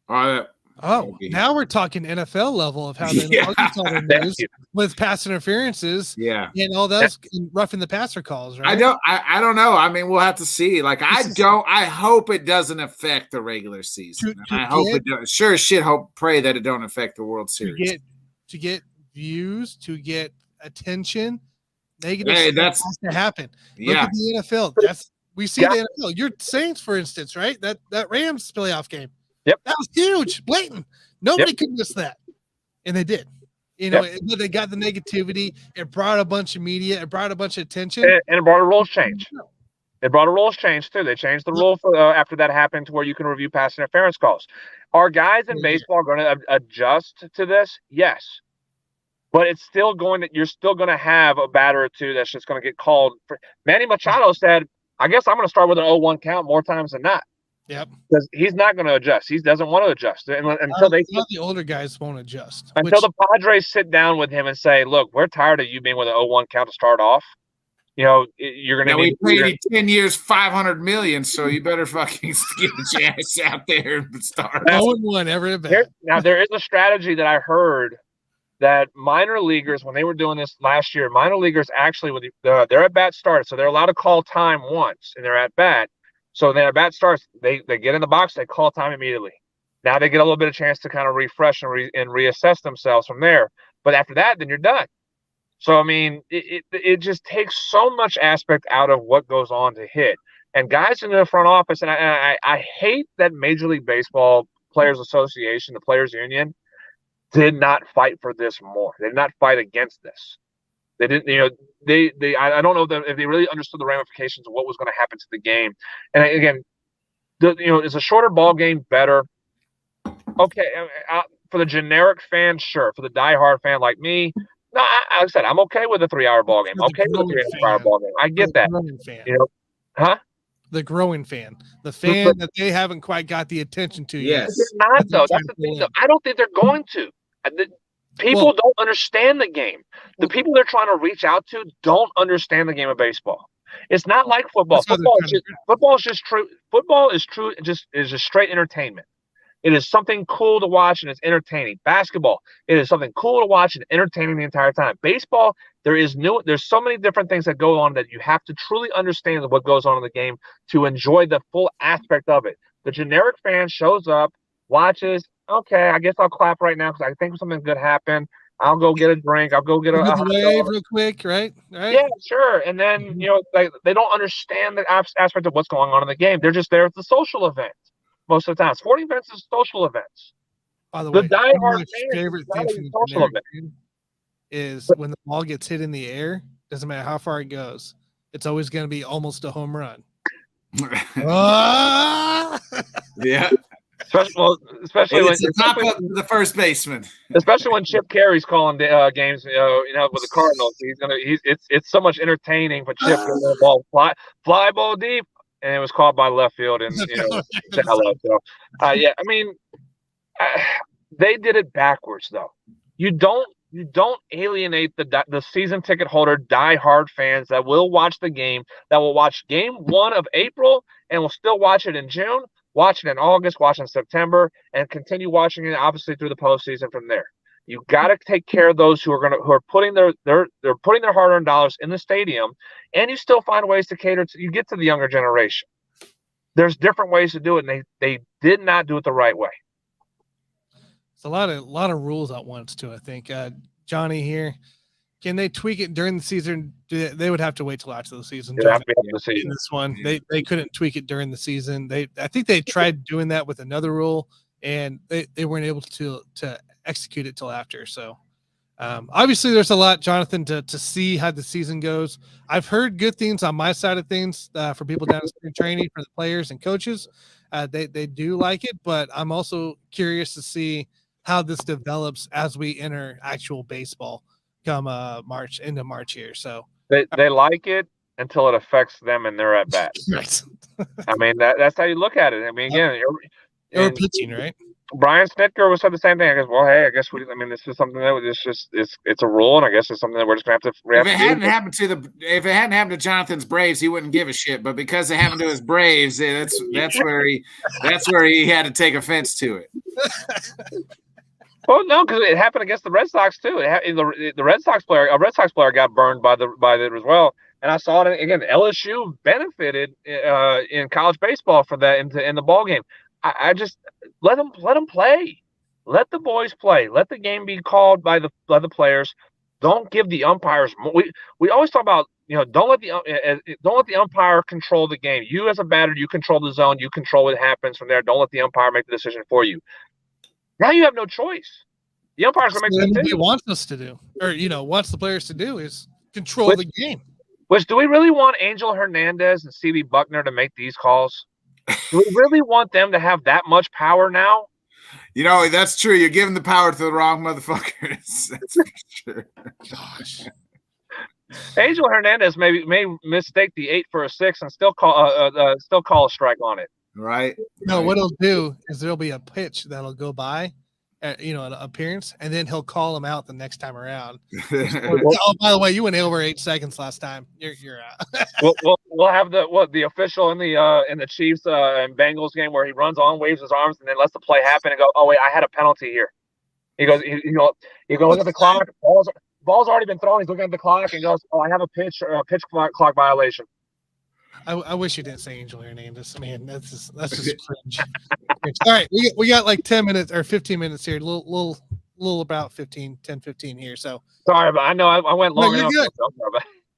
Now we're talking NFL level of how they news with pass interferences, and all those roughing the passer calls. Right? I don't know. I mean, we'll have to see. Like, I hope it doesn't affect the regular season. I hope it does. Sure as shit. Pray that it don't affect the World Series. To get views, to get attention, negative stuff has to happen. Look at the NFL. We see the NFL. Your Saints, for instance, right? That Rams playoff game. Yep. That was huge, blatant. Nobody could miss that. And they did. They got the negativity. It brought a bunch of media. It brought a bunch of attention. And it brought a rules change. It brought a rules change, too. They changed the rule for after that happened to where you can review pass interference calls. Are guys in baseball going to adjust to this? Yes. But it's still you're still going to have a batter or two that's just going to get called. Manny Machado said, I guess I'm going to start with an 0-1 count more times than not. Yep. Because he's not going to adjust. He doesn't want to adjust until the older guys won't adjust. Until the Padres sit down with him and say, "Look, we're tired of you being with an 0-1 count to start off. You're going to need. We paid you 10 years, $500 million. So you better fucking get your ass out there and start." 0-1 every event. Now there is a strategy that I heard that minor leaguers, when they were doing this last year, minor leaguers actually when their at bat started, so they're allowed to call time once in their at bat. So when their bat starts, they get in the box, they call time immediately. Now they get a little bit of chance to kind of refresh and reassess themselves from there. But after that, then you're done. So, I mean, it just takes so much aspect out of what goes on to hit. And guys in the front office, and I hate that Major League Baseball Players Association, the Players Union, did not fight for this more. They did not fight against this. They didn't, I don't know if they really understood the ramifications of what was going to happen to the game. And again, is a shorter ball game better? Okay, for the generic fan, sure. For the diehard fan like me, no. Like I said, I'm okay with a 3-hour ball game. Okay with a 3-hour ball game. I get that. The growing fan, the fan that they haven't quite got the attention to yet. They're not though. That's the thing. Though. I don't think they're going to. People don't understand the game. The people they're trying to reach out to don't understand the game of baseball. It's not like football. Football is just true. Football is true. Just straight entertainment. It is something cool to watch and it's entertaining. Basketball, it is something cool to watch and entertaining the entire time. Baseball, there's so many different things that go on that you have to truly understand what goes on in the game to enjoy the full aspect of it. The generic fan shows up, watches. Okay, I guess I'll clap right now because I think something good happened. I'll go get a drink. I'll go get a wave real quick, right? Yeah, sure. And then they don't understand the aspect of what's going on in the game. They're just there as a social event most of the time. Sporting events is social events. By the way, diehard my favorite thing from the social event is when the ball gets hit in the air. Doesn't matter how far it goes. It's always going to be almost a home run. Yeah. Especially when the top up the first baseman. Especially when Chip Carey's calling games, with the Cardinals. It's so much entertaining for Chip getting the ball fly ball deep, and it was caught by left field and shallow. So I mean, they did it backwards though. You don't you don't alienate the season ticket holder, die-hard fans that will watch the game, that will watch game 1 of April and will still watch it in June, watch it in August, watch it in September, and continue watching it obviously through the postseason from there. You got to take care of those who are putting their hard-earned dollars in the stadium, and you still find ways to cater to. You get to the younger generation. There's different ways to do it, and they did not do it the right way. It's a lot of rules at once too. I think Johnny here. Can they tweak it during the season? They would have to wait till after the season. It have to be after the season. This one, they couldn't tweak it during the season. I think they tried doing that with another rule, and they weren't able to execute it till after. So obviously there's a lot, Jonathan, to see how the season goes. I've heard good things on my side of things for people down in spring training, for the players and coaches. They do like it, but I'm also curious to see how this develops as we enter actual baseball come into March here. So they like it until it affects them and they're at bat. Right. I mean, that's how you look at it. I mean, again, you're pitching, right? Brian Snitker said the same thing. I guess, well, hey, this is something that it's a rule, and I guess it's something that we're just gonna have to. If it hadn't happened to Jonathan's Braves, he wouldn't give a shit. But because it happened to his Braves, that's where he had to take offense to it. Well, no, because it happened against the Red Sox too. The Red Sox player, a Red Sox player, got burned by it as well. And I saw it again. LSU benefited in college baseball for that in the ball game. I just let them play. Let the boys play. Let the game be called by the players. Don't give the umpires. We always talk about, don't let the umpire control the game. You as a batter, you control the zone. You control what happens from there. Don't let the umpire make the decision for you. Now you have no choice. The umpire's going to make the decision. What he wants us to do, or wants the players to do, is control the game. Which, do we really want Angel Hernandez and CB Buckner to make these calls? Do we really want them to have that much power now? That's true. You're giving the power to the wrong motherfuckers. That's for sure. Gosh. Angel Hernandez may mistake the 8 for a 6 and still call a strike on it. Right. No, what he'll do is there'll be a pitch that'll go by, an appearance, and then he'll call him out the next time around. Oh, by the way, you went over 8 seconds last time. You're out. we'll have the official in the Chiefs and Bengals game where he runs on, waves his arms, and then lets the play happen and go, oh wait, I had a penalty here. He goes, look at the clock. Ball's already been thrown. He's looking at the clock and goes, oh, I have a pitch clock violation. I wish you didn't say Angel Hernandez. Man, that's just cringe. All right, we got like 10 minutes or 15 minutes here. Little about 10, 15 here. So sorry, but I know I went long enough.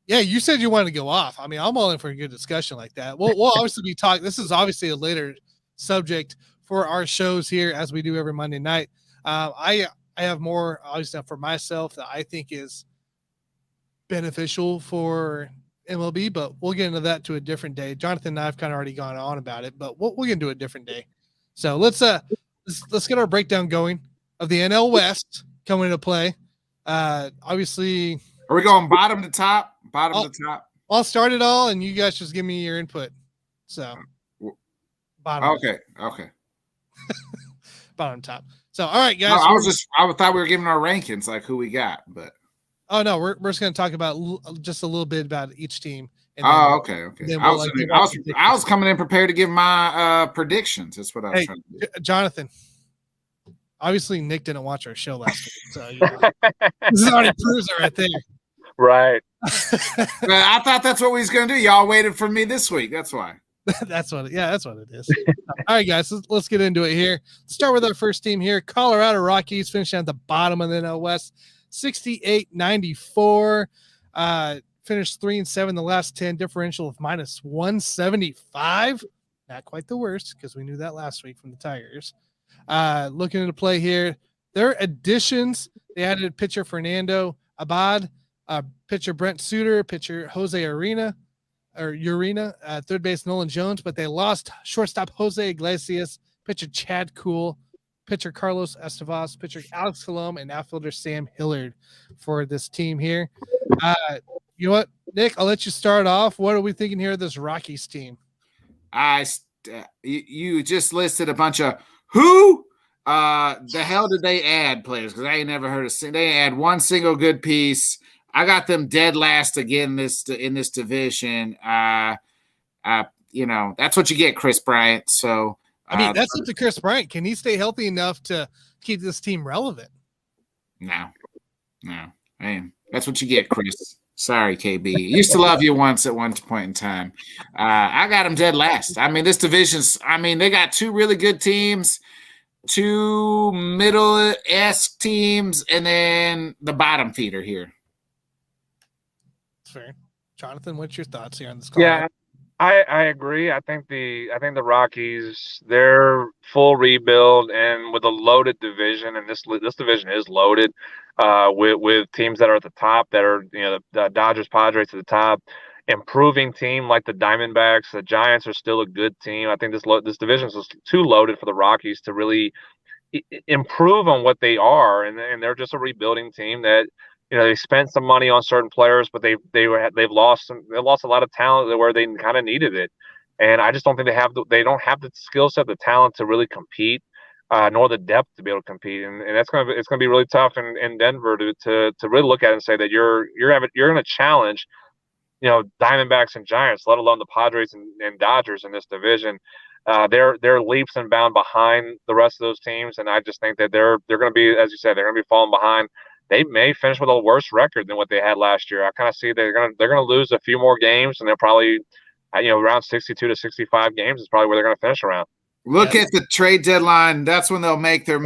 Yeah, you said you wanted to go off. I mean, I'm all in for a good discussion like that. We'll obviously be talking. This is obviously a later subject for our shows here, as we do every Monday night. I have more obviously for myself that I think is beneficial for MLB, but we'll get into that to a different day. Jonathan and I have kind of already gone on about it, but we'll get into a different day. So let's get our breakdown going of the NL West coming into play. Obviously, are we going bottom to top? Bottom to top. I'll start it all, and you guys just give me your input. So, bottom. Okay. Bottom top. So, all right, guys. No, I thought we were giving our rankings, like who we got, but. Oh no, we're just going to talk about just a little bit about each team. And okay. I was coming in prepared to give my predictions. That's what I was trying to do. Jonathan, obviously Nick didn't watch our show last week, so this already proves it right there. Right. I thought that's what we was going to do. Y'all waited for me this week. That's why. That's what it is. All right, guys, let's get into it here. Let's start with our first team here. Colorado Rockies finishing at the bottom of the NL West. 68-94, finished 3-7 the last 10, differential of minus 175. Not quite the worst, because we knew that last week from the Tigers. Looking into play here, their additions, they added pitcher Fernando Abad, pitcher Brent Suter, pitcher Jose Urena, third base Nolan Jones, but they lost shortstop Jose Iglesias, pitcher Chad Kuhl, pitcher Carlos Estevas, pitcher Alex Colom, and outfielder Sam Hillard for this team here. You know what, Nick? I'll let you start off. What are we thinking here of this Rockies team? You just listed a bunch of who. The hell did they add players? Because I ain't never heard of. They add one single good piece. I got them dead last again in this division. You know, that's what you get, Chris Bryant. So I mean, that's up to Chris Bryant. Can he stay healthy enough to keep this team relevant? No. Man, that's what you get, Chris. Sorry, KB. Used to love you once at one point in time. I got them dead last. I mean, this division's. I mean, they got two really good teams, two middle-esque teams, and then the bottom feeder here. That's fair. Jonathan, what's your thoughts here on this call? Yeah, I agree. I think the Rockies, they're full rebuild and with a loaded division, and this division is loaded with teams that are at the top, that are, you know, the Dodgers, Padres at the top, improving team like the Diamondbacks. The Giants are still a good team. I think this division is too loaded for the Rockies to really improve on what they are, and they're just a rebuilding team that, you know, they spent some money on certain players, but they've lost a lot of talent where they kind of needed it, and I just don't think they don't have the skill set, the talent to really compete, nor the depth to be able to compete, and it's gonna be really tough in Denver to really look at it and say that you're going to challenge, you know, Diamondbacks and Giants, let alone the Padres and Dodgers in this division. They're leaps and bounds behind the rest of those teams, and I just think that they're going to be, as you said, they're going to be falling behind. They may finish with a worse record than what they had last year. I kind of see they're going to lose a few more games, and they're probably, you know, around 62 to 65 games is probably where they're going to finish around. Look at the trade deadline. That's when they'll make their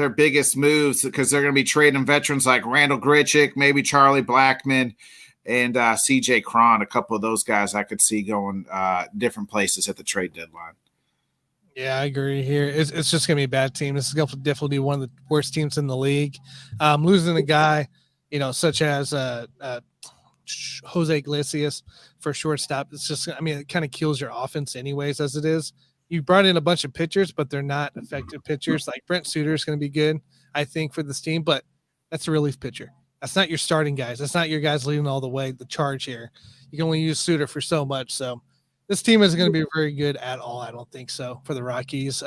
biggest moves, because they're going to be trading veterans like Randall Grichuk, maybe Charlie Blackmon, and CJ Cron. A couple of those guys I could see going different places at the trade deadline. Yeah, I agree here. It's just going to be a bad team. This is definitely one of the worst teams in the league. Losing a guy, you know, such as Jose Iglesias for shortstop, it's just, I mean, it kind of kills your offense anyways as it is. You brought in a bunch of pitchers, but they're not effective pitchers. Like Brent Suter is going to be good, I think, for this team, but that's a relief pitcher. That's not your starting guys. That's not your guys leading all the way, the charge here. You can only use Suter for so much, so this team isn't going to be very good at all. I don't think so for the Rockies.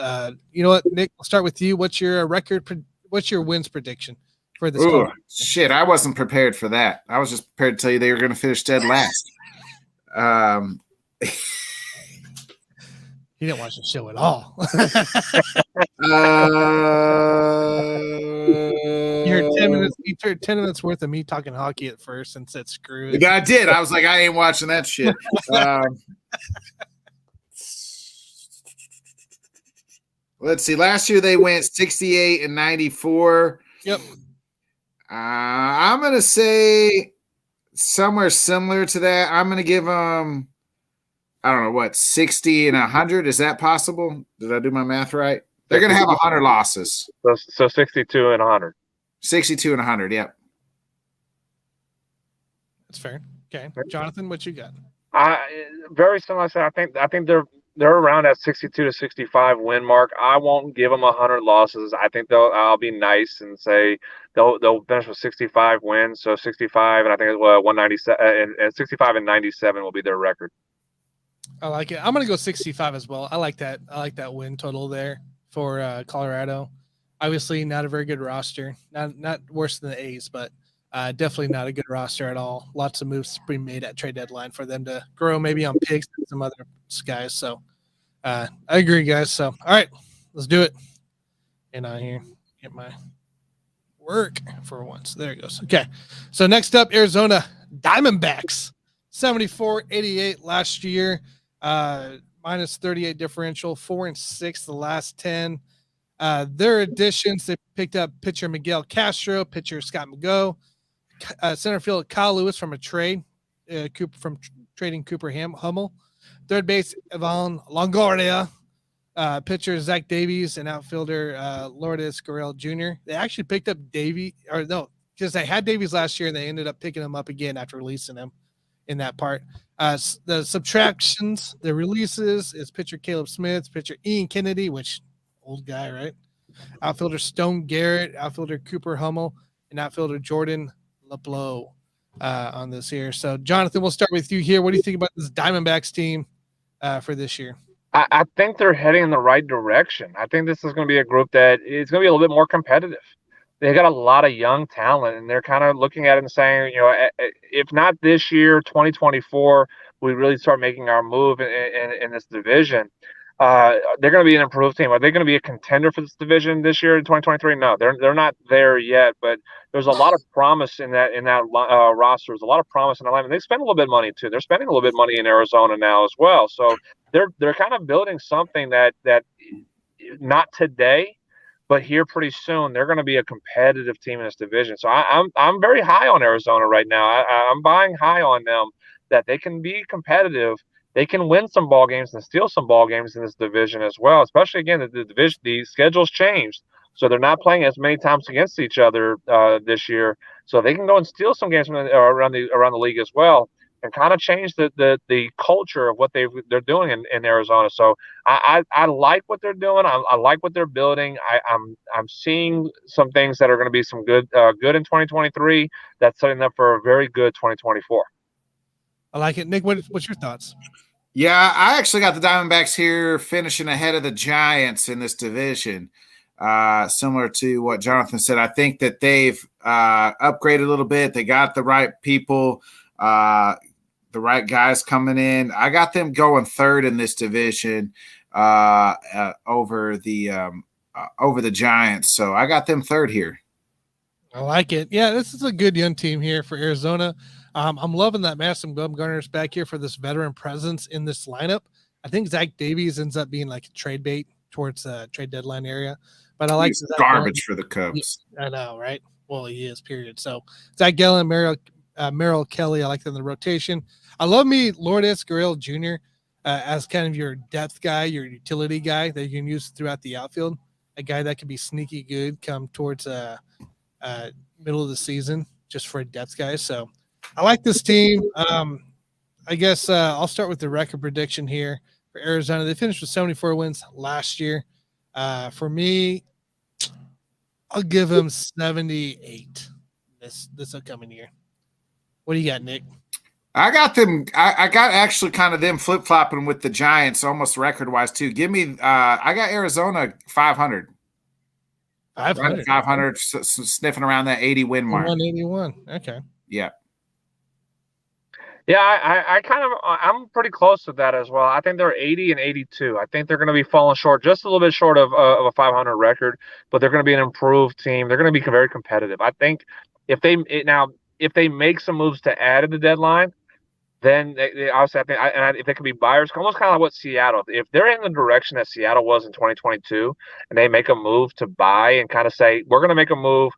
You know what, Nick, I'll start with you. What's your record? What's your wins prediction for this game? Shit, I wasn't prepared for that. I was just prepared to tell you they were going to finish dead last. He didn't watch the show at all. You heard 10 minutes worth of me talking hockey at first and said screw it. I did. I was like, I ain't watching that shit. Let's see. Last year they went 68 and 94. Yep. I'm going to say somewhere similar to that. I'm going to give them, I don't know, what, 60 and 100? Is that possible? Did I do my math right? They're going to have 100 losses. So 62 and 100. 62 and 100, yep. That's fair. Okay. Jonathan, what you got? Very similar. I think they're around that 62 to 65 win mark. I won't give them 100 losses. I think I'll be nice and say they'll finish with 65 wins. So 65, and I think 197 and 65 and 97 will be their record. I like it. I'm going to go 65 as well. I like that. I like that win total there for Colorado. Obviously, not a very good roster. Not worse than the A's, but definitely not a good roster at all. Lots of moves to be made at trade deadline for them to grow, maybe on picks and some other guys. So I agree, guys. So, all right, let's do it. And I here get my work for once. There it goes. Okay. So next up, Arizona Diamondbacks, 74-88 last year, minus 38 differential, 4-6 the last 10. Their additions, they picked up pitcher Miguel Castro, pitcher Scott McGough, center field Kyle Lewis from a trade, trading Cooper Hummel, third base Ivan Longoria, pitcher Zach Davies, and outfielder Lourdes Gurriel Jr. They actually picked up because they had Davies last year and they ended up picking him up again after releasing him in that part. The subtractions, the releases is pitcher Caleb Smith, pitcher Ian Kennedy, which old guy, right? Outfielder Stone Garrett, outfielder Cooper Hummel, and outfielder Jordan LeBlanc on this here. So, Jonathan, we'll start with you here. What do you think about this Diamondbacks team for this year? I think they're heading in the right direction. I think this is going to be a group that is going to be a little bit more competitive. They got a lot of young talent, and they're kind of looking at it and saying, if not this year, 2024, we really start making our move in this division. They're going to be an improved team. Are they going to be a contender for this division this year in 2023? No, they're not there yet. But there's a lot of promise in that roster. There's a lot of promise in the line, and they spend a little bit of money too. They're spending a little bit of money in Arizona now as well. So they're kind of building something that not today, but here pretty soon they're going to be a competitive team in this division. So I'm very high on Arizona right now. I'm buying high on them that they can be competitive. They can win some ball games and steal some ball games in this division as well. Especially again, the schedule's changed, so they're not playing as many times against each other this year. So they can go and steal some games around the league as well, and kind of change the culture of what they're doing in Arizona. So I like what they're doing. I like what they're building. I'm seeing some things that are going to be some good in 2023. That's setting up for a very good 2024. I like it. Nick, what's your thoughts? Yeah, I actually got the Diamondbacks here finishing ahead of the Giants in this division. Similar to what Jonathan said, I think that they've upgraded a little bit. They got the right people, the right guys coming in. I got them going third in this division over the Giants. So I got them third here. I like it. Yeah, this is a good young team here for Arizona. I'm loving that Madison Bumgarner's back here for this veteran presence in this lineup. I think Zach Davies ends up being like a trade bait towards the trade deadline area. But I like garbage for the Cubs. I know, right? Well, he is, period. So Zach Gallen, Merrill Kelly, I like them in the rotation. I love me Lourdes Gurriel Jr. As kind of your depth guy, your utility guy that you can use throughout the outfield. A guy that can be sneaky good come towards middle of the season just for a depth guy. So I like this team. I guess I'll start with the record prediction here for Arizona. They finished with 74 wins last year. For me, I'll give them 78 this upcoming year. What do you got, Nick? I got them. I got actually kind of them flip flopping with the Giants, almost record wise too. Give me. I got Arizona 500. 500, sniffing around that 80 win mark. 181. Okay. Yeah. Yeah, I'm pretty close to that as well. I think they're 80 and 82. I think they're going to be falling short, just a little bit short of a 500 record, but they're going to be an improved team. They're going to be very competitive. I think if they make some moves to add at the deadline, then they obviously if they could be buyers, almost kind of like what Seattle. If they're in the direction that Seattle was in 2022, and they make a move to buy and kind of say we're going to make a move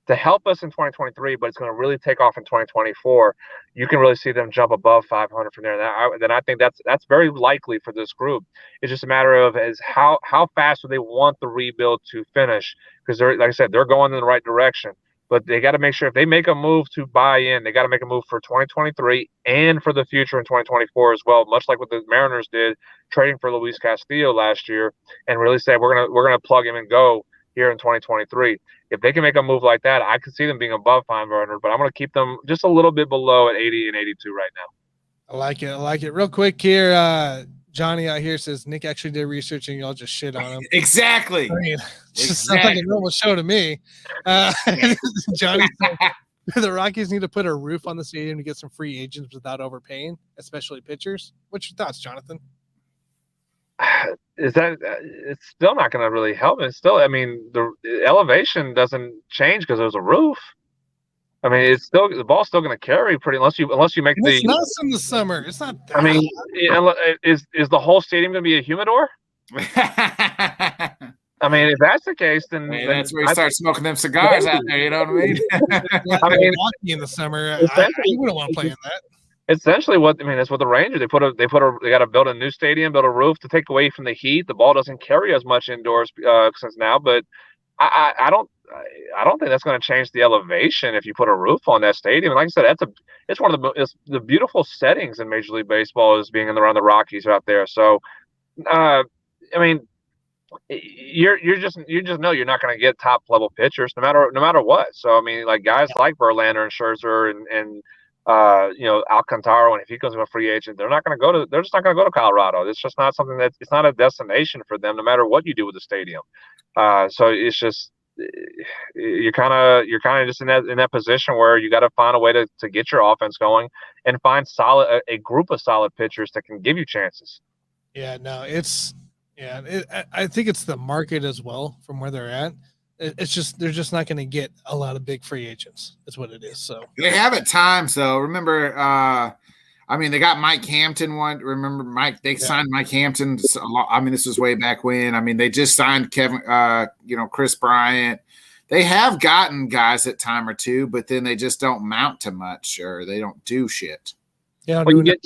to help us in 2023, but it's going to really take off in 2024, you can really see them jump above 500 from there. Then I think that's very likely for this group. It's just a matter of how fast do they want the rebuild to finish, because like I said, they're going in the right direction. But they got to make sure if they make a move to buy in, they got to make a move for 2023 and for the future in 2024 as well, much like what the Mariners did trading for Luis Castillo last year, and really say we're gonna plug him and go here in 2023. If they can make a move like that, I could see them being above 500, but I'm going to keep them just a little bit below at 80 and 82 right now. I like it. Real quick here, Johnny out here says Nick actually did research and y'all just shit on him. Exactly. I mean, just sounds like a normal show to me. Johnny said the Rockies need to put a roof on the stadium to get some free agents without overpaying, especially pitchers. What's your thoughts, Jonathan? It's still not going to really help. It's still, I mean, the elevation doesn't change because there's a roof. I mean, it's still, the ball's still going to carry unless you make the. It's not in the summer. It's not. I mean, is the whole stadium going to be a humidor? I mean, if that's the case, then that's where you start smoking them cigars out there. You know what I mean? I mean, in the summer, you wouldn't want to play in that. Essentially, that's what the Rangers they got to build a new stadium, build a roof to take away from the heat. The ball doesn't carry as much indoors since now, but I don't think that's going to change the elevation if you put a roof on that stadium. And like I said, it's one of the beautiful settings in Major League Baseball is being around the Rockies out there. So, I mean, you just know you're not going to get top level pitchers no matter what. So I mean, like guys like Verlander and Scherzer and Alcantara, and if he goes to a free agent, they're just not going to go to Colorado. It's just not something it's not a destination for them, no matter what you do with the stadium. So it's just you're kind of just in that position where you got to find a way to get your offense going and find a group of solid pitchers that can give you chances. Yeah, no, I think it's the market as well from where they're at. It's just they're just not going to get a lot of big free agents. That's what it is. So they have at times though. Remember, they got Mike Hampton one. Remember Mike? They signed Mike Hampton. This was way back when. They just signed Kevin. Chris Bryant. They have gotten guys at time or two, but then they just don't mount to much, or they don't do shit. Yeah, you get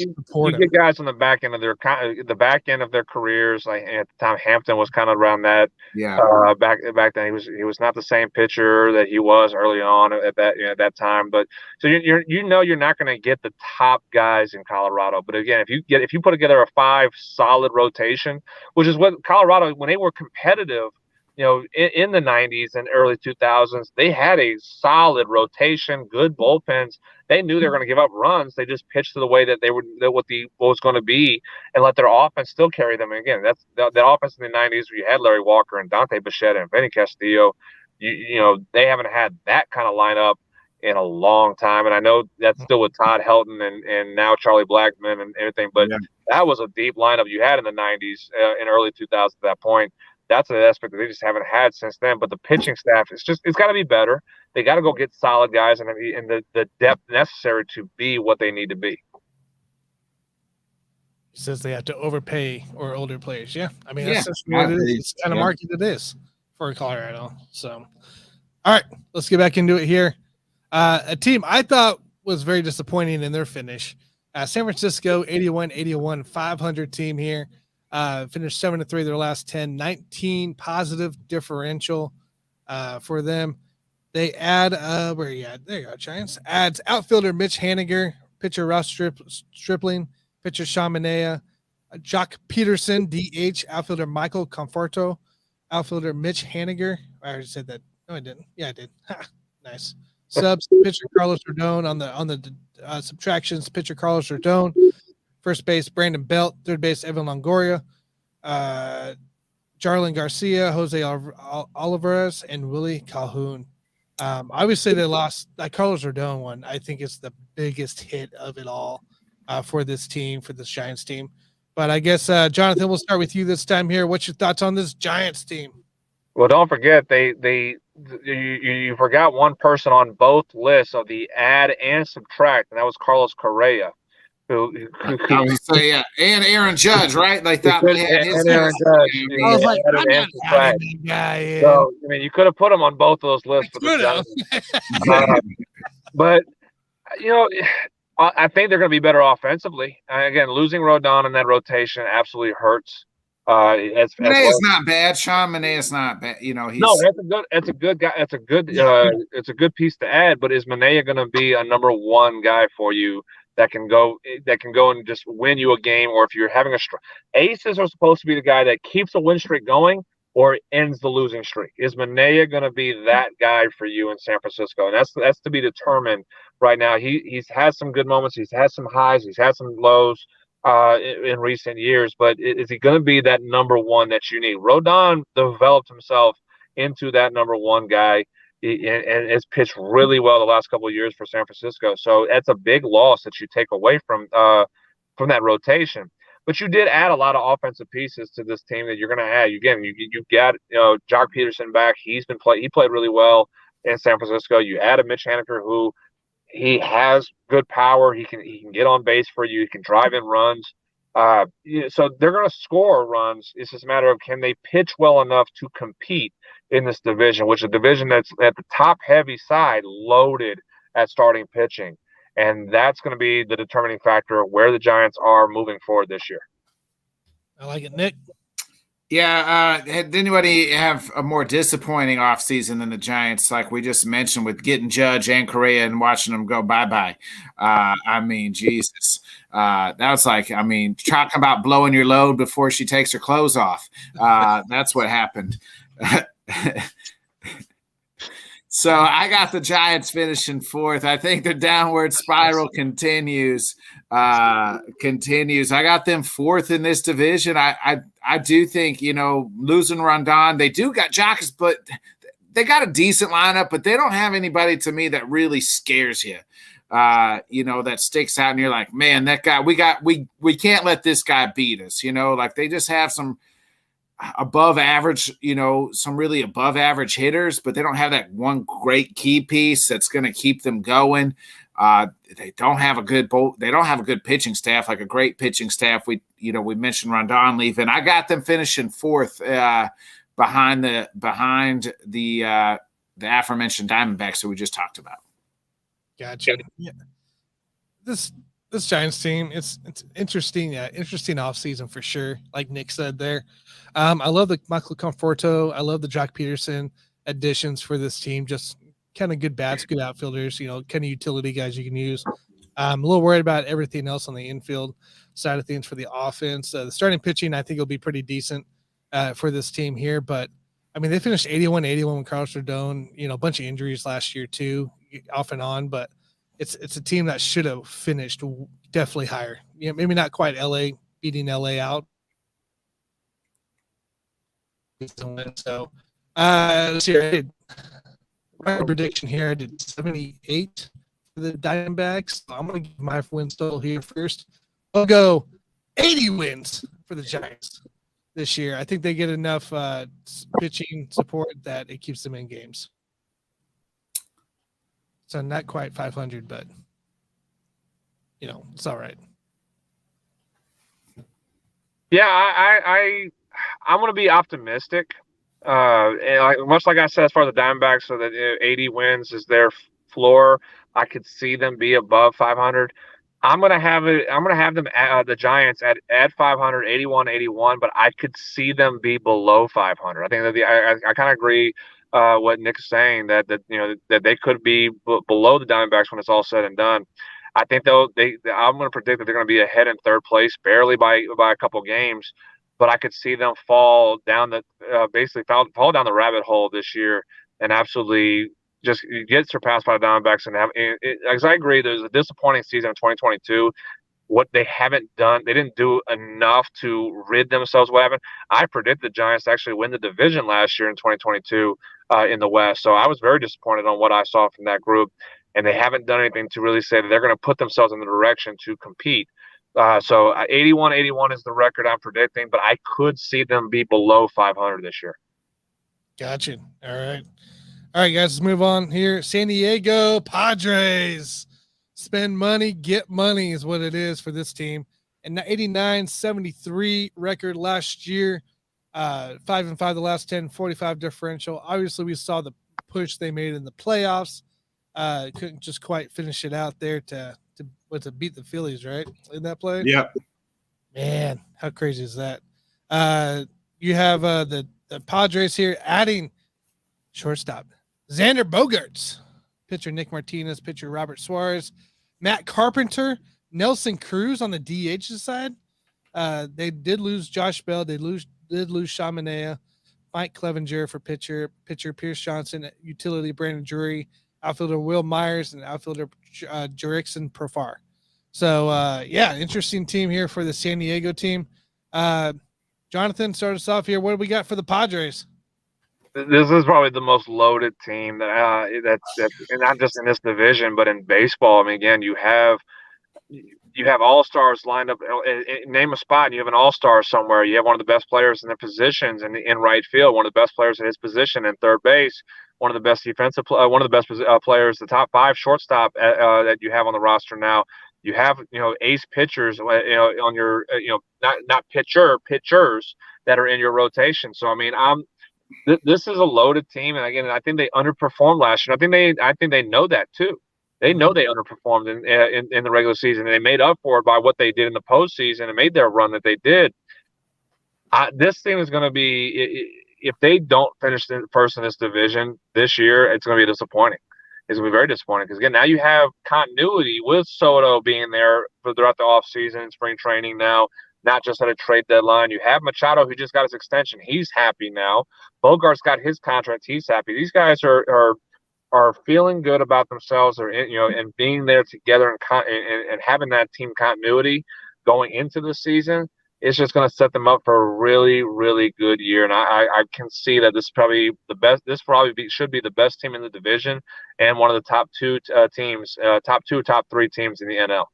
guys on the back end of their careers. Like at the time, Hampton was kind of around that. Yeah. Back then, he was not the same pitcher that he was early on at that time. But so you're not going to get the top guys in Colorado. But again, if you put together a 5 solid rotation, which is what Colorado, when they were competitive, in the 90s and early 2000s, they had a solid rotation, good bullpens. They knew they were going to give up runs. They just pitched to the way that what was going to be, and let their offense still carry them. And again, that's that offense in the 90s where you had Larry Walker and Dante Bichette and Vinny Castillo. They haven't had that kind of lineup in a long time. And I know that's still with Todd Helton and now Charlie Blackmon and everything. But that was a deep lineup you had in the 90s and early 2000s at that point. That's an aspect that they just haven't had since then. But the pitching staff, it's got to be better. They got to go get solid guys and the depth necessary to be what they need to be. He says they have to overpay or older players. Yeah, that's just what it is. It's kind of market it is for Colorado. So, all right, let's get back into it here. A team I thought was very disappointing in their finish. San Francisco, 81-81, 500 team here. Finished 7-3 their last 10, 19 positive differential for them. They add where are you at? There you go, Giants. Adds outfielder Mitch Haniger, pitcher Ross Stripling, pitcher Sean Manaea, Jock Peterson, DH, outfielder Michael Conforto, outfielder Mitch Haniger. I already said that. No, I didn't. Yeah, I did. Nice. Subs, pitcher Carlos Rodon on the subtractions, pitcher Carlos Rodon. First base, Brandon Belt. Third base, Evan Longoria. Jarlin Garcia, Jose Olivares, and Willie Calhoun. Obviously, they lost. That Carlos Rodon one, I think, is the biggest hit of it all for this team, for this Giants team. But I guess, Jonathan, we'll start with you this time here. What's your thoughts on this Giants team? Well, don't forget, you forgot one person on both lists of the add and subtract, and that was Carlos Correa. And Aaron Judge, right? Like that. And Aaron Judge. I was like, I'm not adding that guy in. So, you could have put him on both of those lists. But I think they're going to be better offensively. Again, losing Rodon in that rotation absolutely hurts. Manea's not bad. Sean Manaea's not bad. That's a good guy. It's a good piece to add. But is Manaea going to be a number one guy for you that can go and just win you a game? Or if you're having aces are supposed to be the guy that keeps a win streak going or ends the losing streak. Is Manaea going to be that guy for you in San Francisco? And that's to be determined right now. He's had some good moments. He's had some highs. He's had some lows in recent years. But is he going to be that number one that you need? Rodon developed himself into that number one guy. And has pitched really well the last couple of years for San Francisco. So that's a big loss that you take away from that rotation. But you did add a lot of offensive pieces to this team that you're going to add. Again, you got Jock Peterson back. He played really well in San Francisco. You added Mitch Haniger, who he has good power. He can get on base for you. He can drive in runs. So they're going to score runs. It's just a matter of, can they pitch well enough to compete in this division, which is a division that's at the top heavy side, loaded at starting pitching. And that's going to be the determining factor of where the Giants are moving forward this year. I like it, Nick. Yeah. Did anybody have a more disappointing offseason than the Giants, like we just mentioned, with getting Judge and Correa and watching them go bye-bye? Jesus. That was like, talking about blowing your load before she takes her clothes off. That's what happened. So I got the Giants finishing fourth. I think the downward spiral continues. I got them fourth in this division. I do think, losing Rondon, they do got Jocks, but they got a decent lineup, but they don't have anybody to me that really scares you. That sticks out and you're like, man, that guy, we can't let this guy beat us. Like they just have some above average, some really above average hitters, but they don't have that one great key piece that's going to keep them going. They don't have a good pitching staff, like a great pitching staff. We mentioned Rondon leaving. I got them finishing fourth behind the aforementioned Diamondbacks that we just talked about. Gotcha. Yeah. This Giants team, it's interesting. Interesting offseason for sure. Like Nick said there, I love the Michael Conforto. I love the Jock Peterson additions for this team. Just kind of good bats, good outfielders. Kind of utility guys you can use. I'm a little worried about everything else on the infield side of things for the offense. The starting pitching, I think, will be pretty decent for this team here. But I mean, they finished 81-81 with Carlos Rodon. A bunch of injuries last year too, off and on, but. It's a team that should have finished definitely higher. Maybe not quite LA beating LA out. So let's see. I did my prediction here. I did 78 for the Diamondbacks. I'm gonna give my win total here first. I'll go 80 wins for the Giants this year. I think they get enough pitching support that it keeps them in games. So not quite 500, but it's all right. Yeah, I'm going to be optimistic. And much like I said, as far as the Diamondbacks, so that 80 wins is their floor. I could see them be above 500. I'm going to have them the Giants at 500, 81, but I could see them be below 500. I think that I kind of agree. What Nick's saying that they could be below the Diamondbacks when it's all said and done. I think I'm going to predict that they're going to be ahead in third place, barely by a couple games, but I could see them fall down fall down the rabbit hole this year and absolutely just get surpassed by the Diamondbacks and as I agree, there's a disappointing season in 2022. What they haven't done, they didn't do enough to rid themselves of what happened. I predict the Giants to actually win the division last year in 2022 in the West. So I was very disappointed on what I saw from that group, and they haven't done anything to really say that they're going to put themselves in the direction to compete. So 81 is the record I'm predicting, but I could see them be below 500 this year. Gotcha. All right, guys, let's move on here. San Diego Padres. Spend money, get money is what it is for this team. And the 89-73 record last year, 5-5 the last 10, 45 differential. Obviously, we saw the push they made in the playoffs. Couldn't just quite finish it out there to beat the Phillies, right? In that play? Yeah. Man, how crazy is that? You have the Padres here adding shortstop Xander Bogaerts, pitcher Nick Martinez, pitcher Robert Suarez, Matt Carpenter, Nelson Cruz on the DH side. They did lose Josh Bell. They did lose Shamanea, Mike Clevenger for pitcher Pierce Johnson, utility Brandon Drury, outfielder Will Myers, and outfielder Jerickson Profar. So, interesting team here for the San Diego team. Jonathan, start us off here. What do we got for the Padres? This is probably the most loaded team that's and not just in this division, but in baseball. I mean, again, you have all-stars lined up. Name a spot, and you have an all-star somewhere. You have one of the best players in their positions in right field, one of the best players in his position in third base, one of the best one of the best players, the top 5 shortstop that you have on the roster now. You have ace pitchers on your not pitchers that are in your rotation. So I mean, this is a loaded team, and again, I think they underperformed last year. I think they know that too. They know they underperformed in the regular season, and they made up for it by what they did in the postseason and made their run that they did. This team is going to be, if they don't finish first in this division this year, it's going to be disappointing. It's going to be very disappointing because, again, now you have continuity with Soto being there throughout the offseason and spring training now, not just at a trade deadline. You have Machado, who just got his extension. He's happy now. Bogart's got his contract. He's happy. These guys are are feeling good about themselves, or and being there together and having that team continuity going into the season, it's just going to set them up for a really, really good year. And I can see that this is probably the best. This should be the best team in the division and one of the top two teams, top three teams in the NL.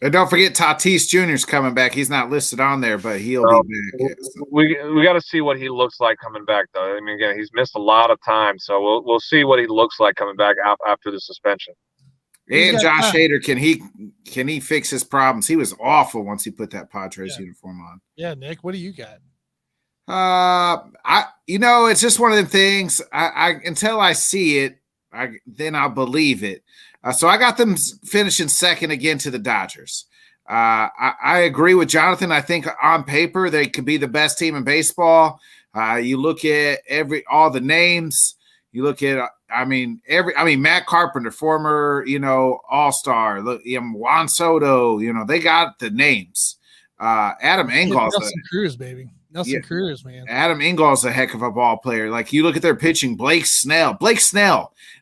And don't forget Tatis Jr. is coming back. He's not listed on there, but he'll be back. So. We got to see what he looks like coming back, though. I mean, again, he's missed a lot of time, so we'll see what he looks like coming back after the suspension. And Josh Hader, can he fix his problems? He was awful once he put that Padres uniform on. Yeah, Nick, what do you got? It's just one of them things. I until I see it, then I'll believe it. So I got them finishing second again to the Dodgers. I agree with Jonathan. I think on paper they could be the best team in baseball. You look at all the names. You look at Matt Carpenter, former All-Star. Look, Juan Soto. They got the names. Adam Engvall's Nelson Cruz, baby. Nelson Cruz, man. Adam Engvall's a heck of a ball player. Like, you look at their pitching, Blake Snell,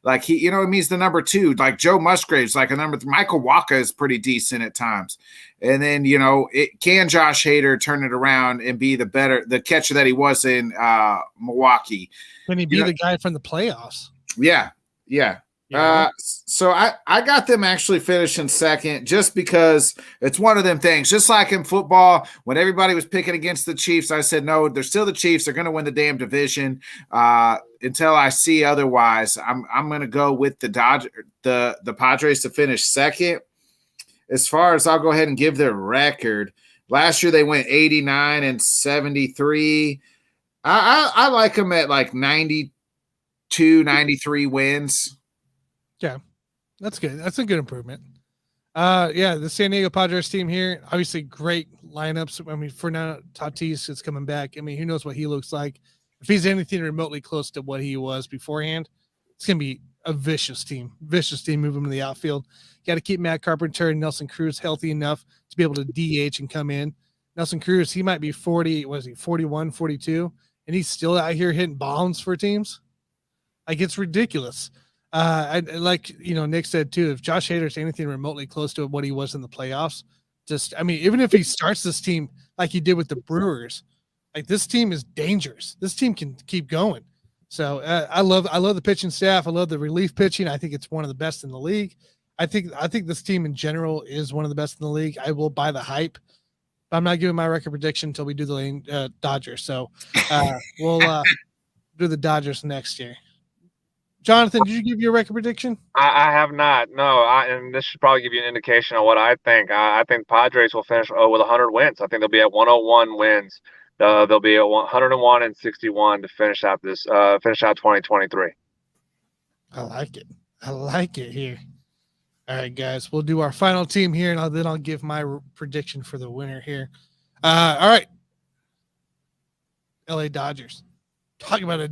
like he means the number 2. Like Joe Musgrave's like a number 3. Michael Wacha is pretty decent at times. And then, can Josh Hader turn it around and be the catcher that he was in Milwaukee? Can he be the guy from the playoffs? Yeah. So I got them actually finishing second just because it's one of them things. Just like in football, when everybody was picking against the Chiefs, I said, no, they're still the Chiefs. They're going to win the damn division. Until I see otherwise, I'm going to go with the Padres to finish second. As far as I'll go ahead and give their record, last year they went 89-73. I like them at like 92, 93 wins. Yeah, that's good. That's a good improvement. The San Diego Padres team here, obviously great lineups. I mean, for now, Tatis is coming back. I mean, who knows what he looks like. If he's anything remotely close to what he was beforehand, it's going to be a vicious team. Move him to the outfield. Got to keep Matt Carpenter and Nelson Cruz healthy enough to be able to DH and come in. Nelson Cruz, he might be 41, 42, and he's still out here hitting bombs for teams. Like, it's ridiculous. Nick said too, if Josh Hader's anything remotely close to what he was in the playoffs, even if he starts this team like he did with the Brewers, like, this team is dangerous. This team can keep going. So I love the pitching staff. I love the relief pitching. I think it's one of the best in the league. I think this team in general is one of the best in the league. I will buy the hype. But I'm not giving my record prediction until we do the Dodgers. So we'll do the Dodgers next year. Jonathan, did you give your record prediction? I have not. No, and this should probably give you an indication of what I think. I think Padres will finish with 100 wins. I think they'll be at 101 wins. They'll be at 101-61 to finish out 2023. I like it. I like it here. All right, guys, we'll do our final team here, and then I'll give my prediction for the winner here. All right, LA Dodgers. Talking about a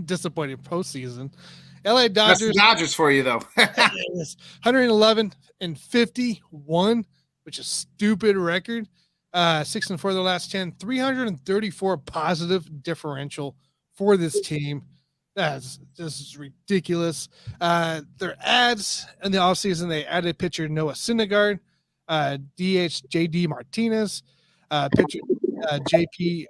disappointing postseason. LA Dodgers. That's the Dodgers for you, though. 111-51, which is a stupid record. 6-4 their last 10. 334 positive differential for this team. This is ridiculous. Their ads in the offseason, they added pitcher Noah Syndergaard, DH JD Martinez, pitcher JP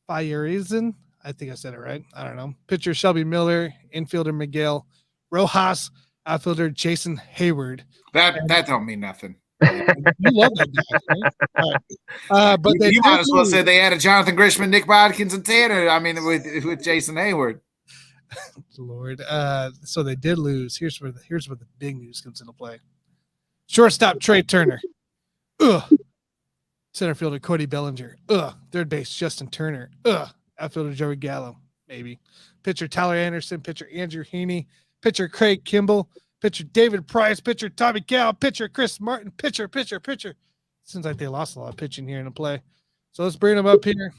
Fireisen. I think I said it right. I don't know. Pitcher Shelby Miller, infielder Miguel Rojas, outfielder Jason Hayward. That don't mean nothing. You love that guy, right? But you might as well say they added Jonathan Grishman, Nick Bodkins, and Tanner. I mean, with Jason Hayward. Lord. So they did lose. Here's where the big news comes into play. Shortstop Trey Turner. Center fielder Cody Bellinger. Third base Justin Turner. Outfielder Joey Gallo. Maybe. Pitcher Tyler Anderson. Pitcher Andrew Heaney. Pitcher Craig Kimball. Pitcher David Price, pitcher Tommy Cal, pitcher Chris Martin, pitcher. Seems like they lost a lot of pitching here in the play. So let's bring them up here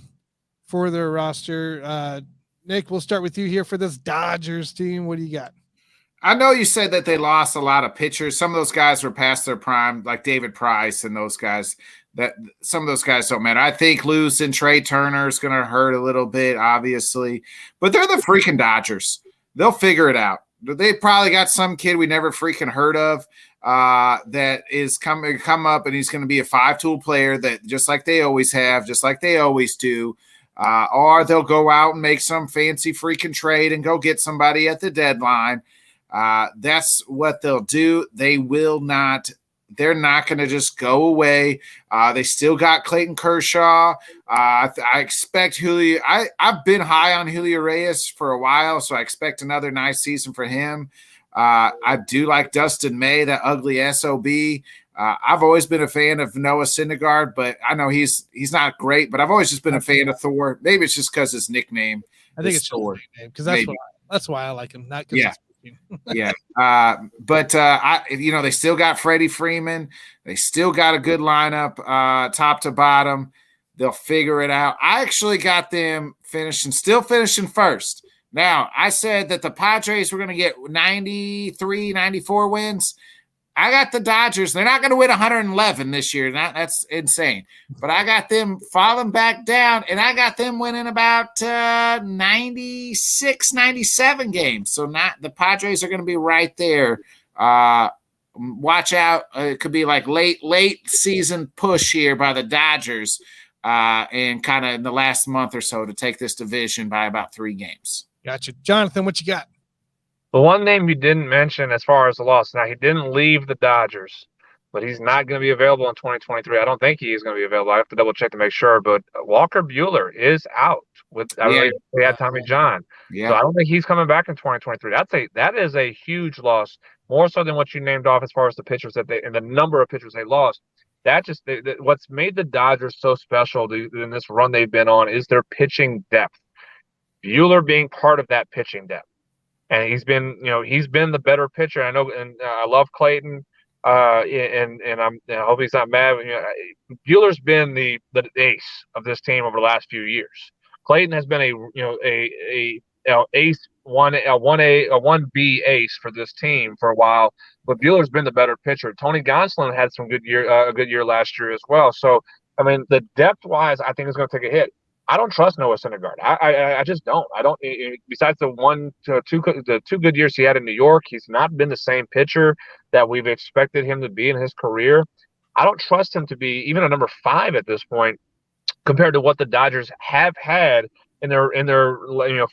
for their roster. Nick, we'll start with you here for this Dodgers team. What do you got? I know you said that they lost a lot of pitchers. Some of those guys were past their prime, like David Price and those guys. That some of those guys don't matter. I think losing Trey Turner is going to hurt a little bit, obviously. But they're the freaking Dodgers. they'll figure it out. They probably got some kid we never freaking heard of that is come up, and he's going to be a 5-tool player that just like they always have, just like they always do. Or they'll go out and make some fancy freaking trade and go get somebody at the deadline. That's what they'll do. They're not going to just go away. They still got Clayton Kershaw. I expect Julio. I've been high on Julio Reyes for a while, so I expect another nice season for him. I do like Dustin May, that ugly SOB. I've always been a fan of Noah Syndergaard, but I know he's not great. But I've always just been a fan of Thor. Maybe it's just because his nickname. I think it's Thor. Because that's why I like him. Not because yeah. But they still got Freddie Freeman. They still got a good lineup, top to bottom. They'll figure it out. I actually got them still finishing first. Now, I said that the Padres were going to get 93, 94 wins. I got the Dodgers. They're not going to win 111 this year. That's insane. But I got them falling back down, and I got them winning about 96, 97 games. So the Padres are going to be right there. Watch out. It could be like late season push here by the Dodgers and kind of in the last month or so to take this division by about 3 games. Gotcha. Jonathan, what you got? The one name you didn't mention as far as the loss, now he didn't leave the Dodgers, but he's not going to be available in 2023. I don't think he is going to be available. I have to double check to make sure, but Walker Buehler is out we had Tommy John. Yeah. So I don't think he's coming back in 2023. That is a huge loss, more so than what you named off as far as the pitchers and the number of pitchers they lost. What's made the Dodgers so special in this run they've been on is their pitching depth. Buehler being part of that pitching depth. And he's been the better pitcher. I know, and I love Clayton, and I hope he's not mad. Buehler's been the ace of this team over the last few years. Clayton has been a ace, a 1B ace for this team for a while, but Buehler's been the better pitcher. Tony Gonsolin had a good year last year as well. So I mean, the depth wise, I think is going to take a hit. I don't trust Noah Syndergaard. I just don't. I don't. Besides the 2 good years he had in New York, he's not been the same pitcher that we've expected him to be in his career. I don't trust him to be even a number 5 at this point, compared to what the Dodgers have had in their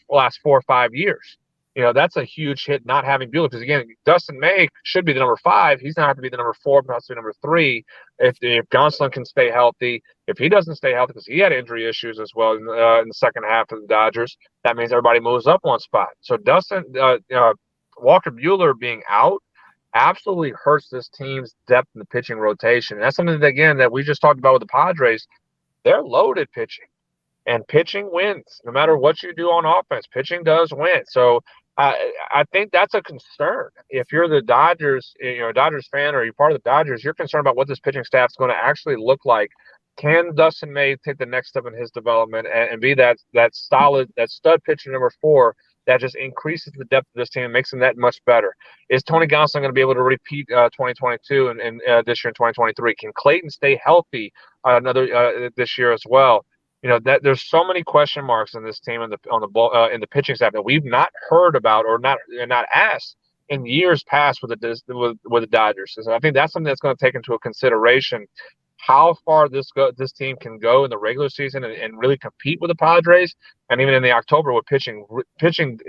last 4 or 5 years. That's a huge hit not having Buehler, because again, Dustin May should be the number 5. He's not have to be the number 4, but has to be number 3 if Gonsolin can stay healthy. If he doesn't stay healthy, because he had injury issues as well in the second half of the Dodgers, that means everybody moves up 1 spot. So Walker Buehler being out absolutely hurts this team's depth in the pitching rotation. And that's something that we just talked about with the Padres. They're loaded pitching, and pitching wins. No matter what you do on offense, pitching does win. So I think that's a concern. If you're the Dodgers, a Dodgers fan, or you're part of the Dodgers, you're concerned about what this pitching staff is going to actually look like. Can Dustin May take the next step in his development and be that stud pitcher number 4 that just increases the depth of this team and makes them that much better? Is Tony Gonsolin going to be able to repeat 2022 and this year in 2023? Can Clayton stay healthy this year as well? That there's so many question marks in this team in the pitching staff that we've not heard about or not asked in years past with the Dodgers. So I think that's something that's going to take into consideration how far this team can go in the regular season and really compete with the Padres, and even in the October with pitching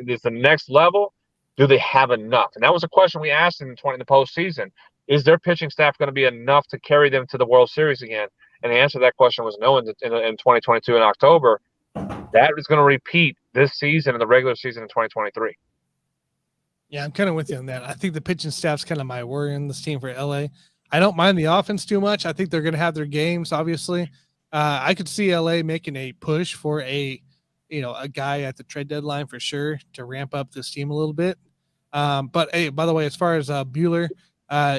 is the next level. Do they have enough? And that was a question we asked in the postseason. Is their pitching staff going to be enough to carry them to the World Series again? And the answer to that question was no in 2022 in October. That is going to repeat this season in the regular season in 2023. Yeah, I'm kind of with you on that. I think the pitching staff's kind of my worry in this team for LA. I don't mind the offense too much. I think they're going to have their games, obviously. I could see LA making a push for a guy at the trade deadline for sure to ramp up this team a little bit. But hey, by the way, as far as Buehler,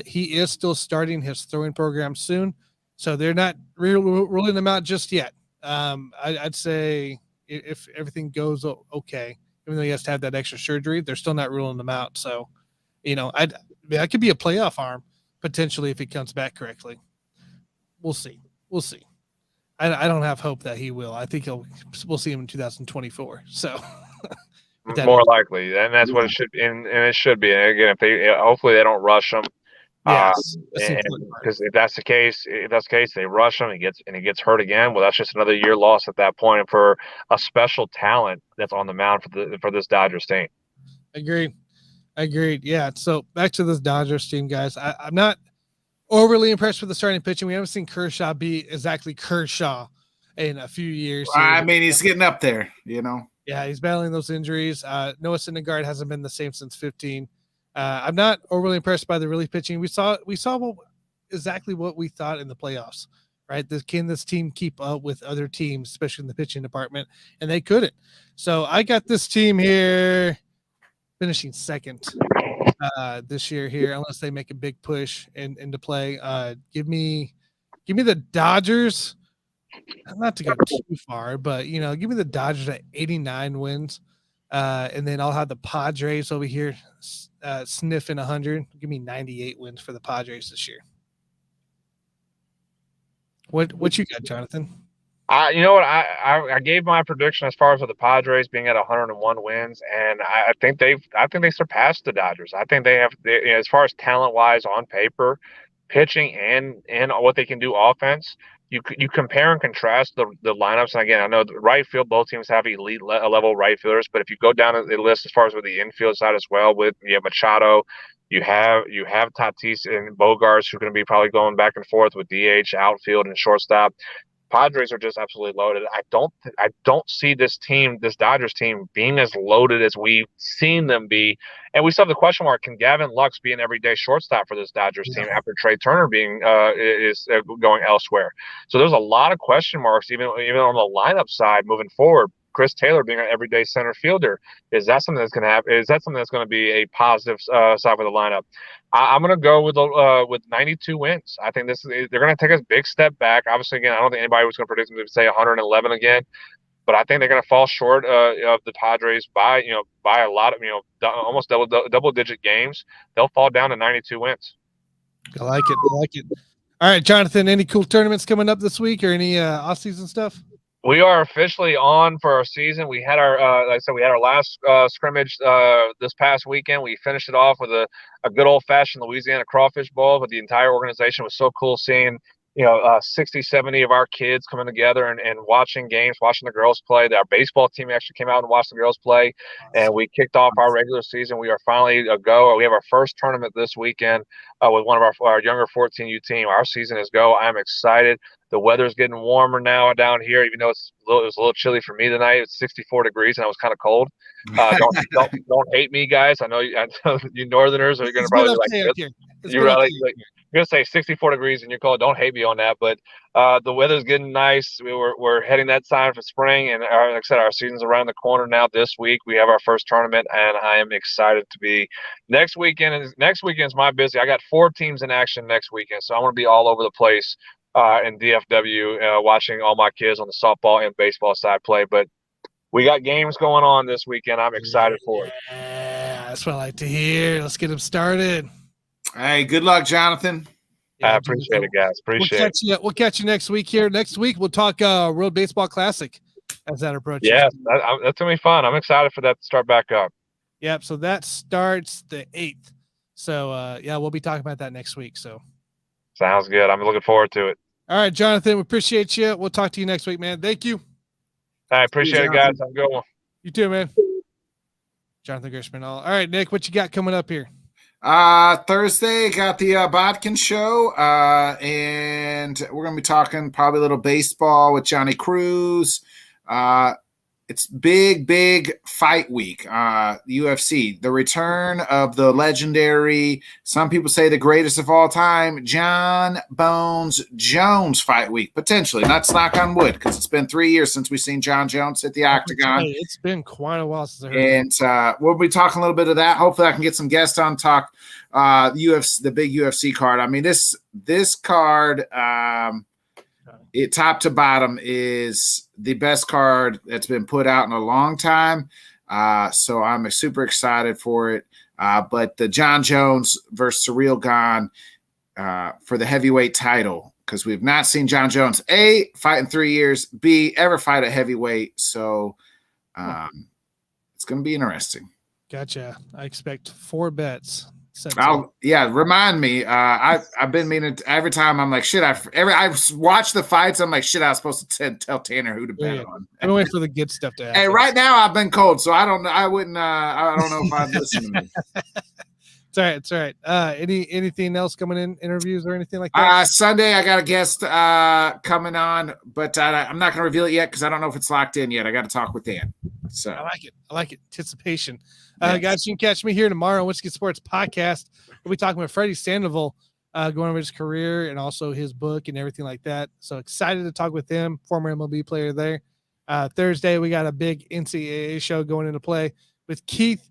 he is still starting his throwing program soon. So they're not ruling them out just yet. I'd say if everything goes okay, even though he has to have that extra surgery, they're still not ruling them out. So, that could be a playoff arm potentially if he comes back correctly. We'll see. I don't have hope that he will. I think we'll see him in 2024. So More likely, and that's what it should be, and it should be. And again, hopefully they don't rush them. Yes, because if that's the case, they rush him. He gets hurt again. Well, that's just another year lost at that point for a special talent that's on the mound for this Dodgers team. Agreed. Yeah. So back to this Dodgers team, guys. I'm not overly impressed with the starting pitching. We haven't seen Kershaw be exactly Kershaw in a few years. I mean, he's getting up there, you know. Yeah, he's battling those injuries. Noah Syndergaard hasn't been the same since 15. I'm not overly impressed by the relief pitching. We saw exactly what we thought in the playoffs, right? Can this team keep up with other teams, especially in the pitching department? And they couldn't. So I got this team here finishing second this year here, unless they make a big push into play. Give me the Dodgers. Not to go too far, but give me the Dodgers at 89 wins. And then I'll have the Padres over here sniffing 100. Give me 98 wins for the Padres this year. What you got, Jonathan? You know what? I gave my prediction as far as with the Padres being at 101 wins, and I think they surpassed the Dodgers. I think they as far as talent wise on paper, pitching and what they can do offense. You compare and contrast the lineups, and again, I know the right field, both teams have elite level right fielders, but if you go down the list as far as with the infield side as well, you have Machado, you have Tatis and Bogarts, who are going to be probably going back and forth with DH, outfield, and shortstop. Padres are just absolutely loaded. I don't see this Dodgers team being as loaded as we've seen them be. And we still have the question mark: can Gavin Lux be an everyday shortstop for this Dodgers team after Trey Turner being is going elsewhere? So there's a lot of question marks even on the lineup side moving forward. Chris Taylor being an everyday center fielder, is that something that's going to happen? Is that something that's going to be a positive side for the lineup? I'm going to go with 92 wins. I think they're going to take a big step back. Obviously, again, I don't think anybody was going to predict them to say 111 again, but I think they're going to fall short of the Padres by a lot of almost double digit games. They'll fall down to 92 wins. I like it. All right, Jonathan. Any cool tournaments coming up this week or any off season stuff? We are officially on for our season. We had our, like I said, we had our last scrimmage this past weekend. We finished it off with a good old-fashioned Louisiana crawfish bowl, but the entire organization was so cool seeing, 60, 70 of our kids coming together and watching games, watching the girls play. Our baseball team actually came out and watched the girls play, and we kicked off our regular season. We are finally a go. We have our first tournament this weekend with one of our younger 14U team. Our season is go. I'm excited. The weather's getting warmer now down here, even though it was a little chilly for me tonight. It's 64 degrees and it was kind of cold. Don't hate me, guys. I know you Northerners are going to probably you're going to say 64 degrees and you're cold. Don't hate me on that, but the weather's getting nice. We're heading that sign for spring, and like I said, our season's around the corner now. This week we have our first tournament, and I am excited to be next weekend. Next weekend's my busy. I got 4 teams in action next weekend, so I'm going to be all over the place. In DFW, watching all my kids on the softball and baseball side play. But we got games going on this weekend. I'm excited for it. Yeah, that's what I like to hear. Let's get them started. Hey, good luck, Jonathan. Yeah, I appreciate it, guys. We'll catch you next week here. Next week, we'll talk World Baseball Classic as that approaches. Yeah, that's going to be fun. I'm excited for that to start back up. Yep, so that starts the 8th. So, we'll be talking about that next week. So sounds good. I'm looking forward to it. All right, Jonathan, we appreciate you. We'll talk to you next week, man. Thank you. I appreciate it, guys. Have a good one. You too, man. Jonathan Grishman. All right, Nick, what you got coming up here? Thursday, got the Bodkins Show, and we're going to be talking probably a little baseball with Johnny Cruz. It's big fight week. UFC, the return of the legendary, some people say the greatest of all time, John Bones Jones fight week, potentially. Let's knock on wood, because it's been 3 years since we've seen John Jones hit the octagon. It's been quite a while since I heard And we'll be talking a little bit of that. Hopefully I can get some guests on, talk UFC, the big UFC card. I mean, this card, top to bottom is the best card that's been put out in a long time. So I'm super excited for it. But the John Jones versus Surreal Gone for the heavyweight title, because we've not seen John Jones, A, fight in 3 years, B, ever fight a heavyweight. So it's going to be interesting. Gotcha. I expect 4 bets. Remind me. I've been meaning to, every time I'm like, shit. I watch the fights. I'm like, shit. I was supposed to tell Tanner who to bet on. I'm waiting for the good stuff to happen. Hey, right now I've been cold, so I don't know. I wouldn't. I don't know if I'd listen to me. It's all right. Anything else coming in, interviews or anything like that? Sunday I got a guest coming on, but I'm not going to reveal it yet because I don't know if it's locked in yet. I got to talk with Dan. So I like it. Anticipation. Yes. Guys, you can catch me here tomorrow on Whiskey Sports Podcast. We'll be talking with Freddie Sandoval, going over his career and also his book and everything like that. So excited to talk with him, former MLB player there. Thursday, we got a big NCAA show going into play with Keith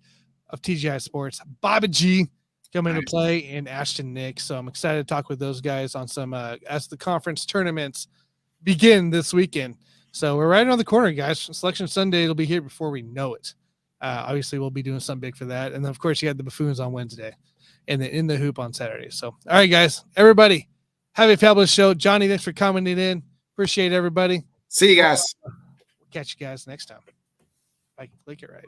of TGI Sports, Bobby G coming into play, and Ashton Nick. So I'm excited to talk with those guys on some as the conference tournaments begin this weekend. So we're right on the corner, guys. Selection Sunday will be here before we know it. Obviously, we'll be doing something big for that. And then, of course, you had the Buffoons on Wednesday and then In the Hoop on Saturday. So, all right, guys, everybody, have a fabulous show. Johnny, thanks for commenting in. Appreciate everybody. See you guys. We'll catch you guys next time. If I can click it right.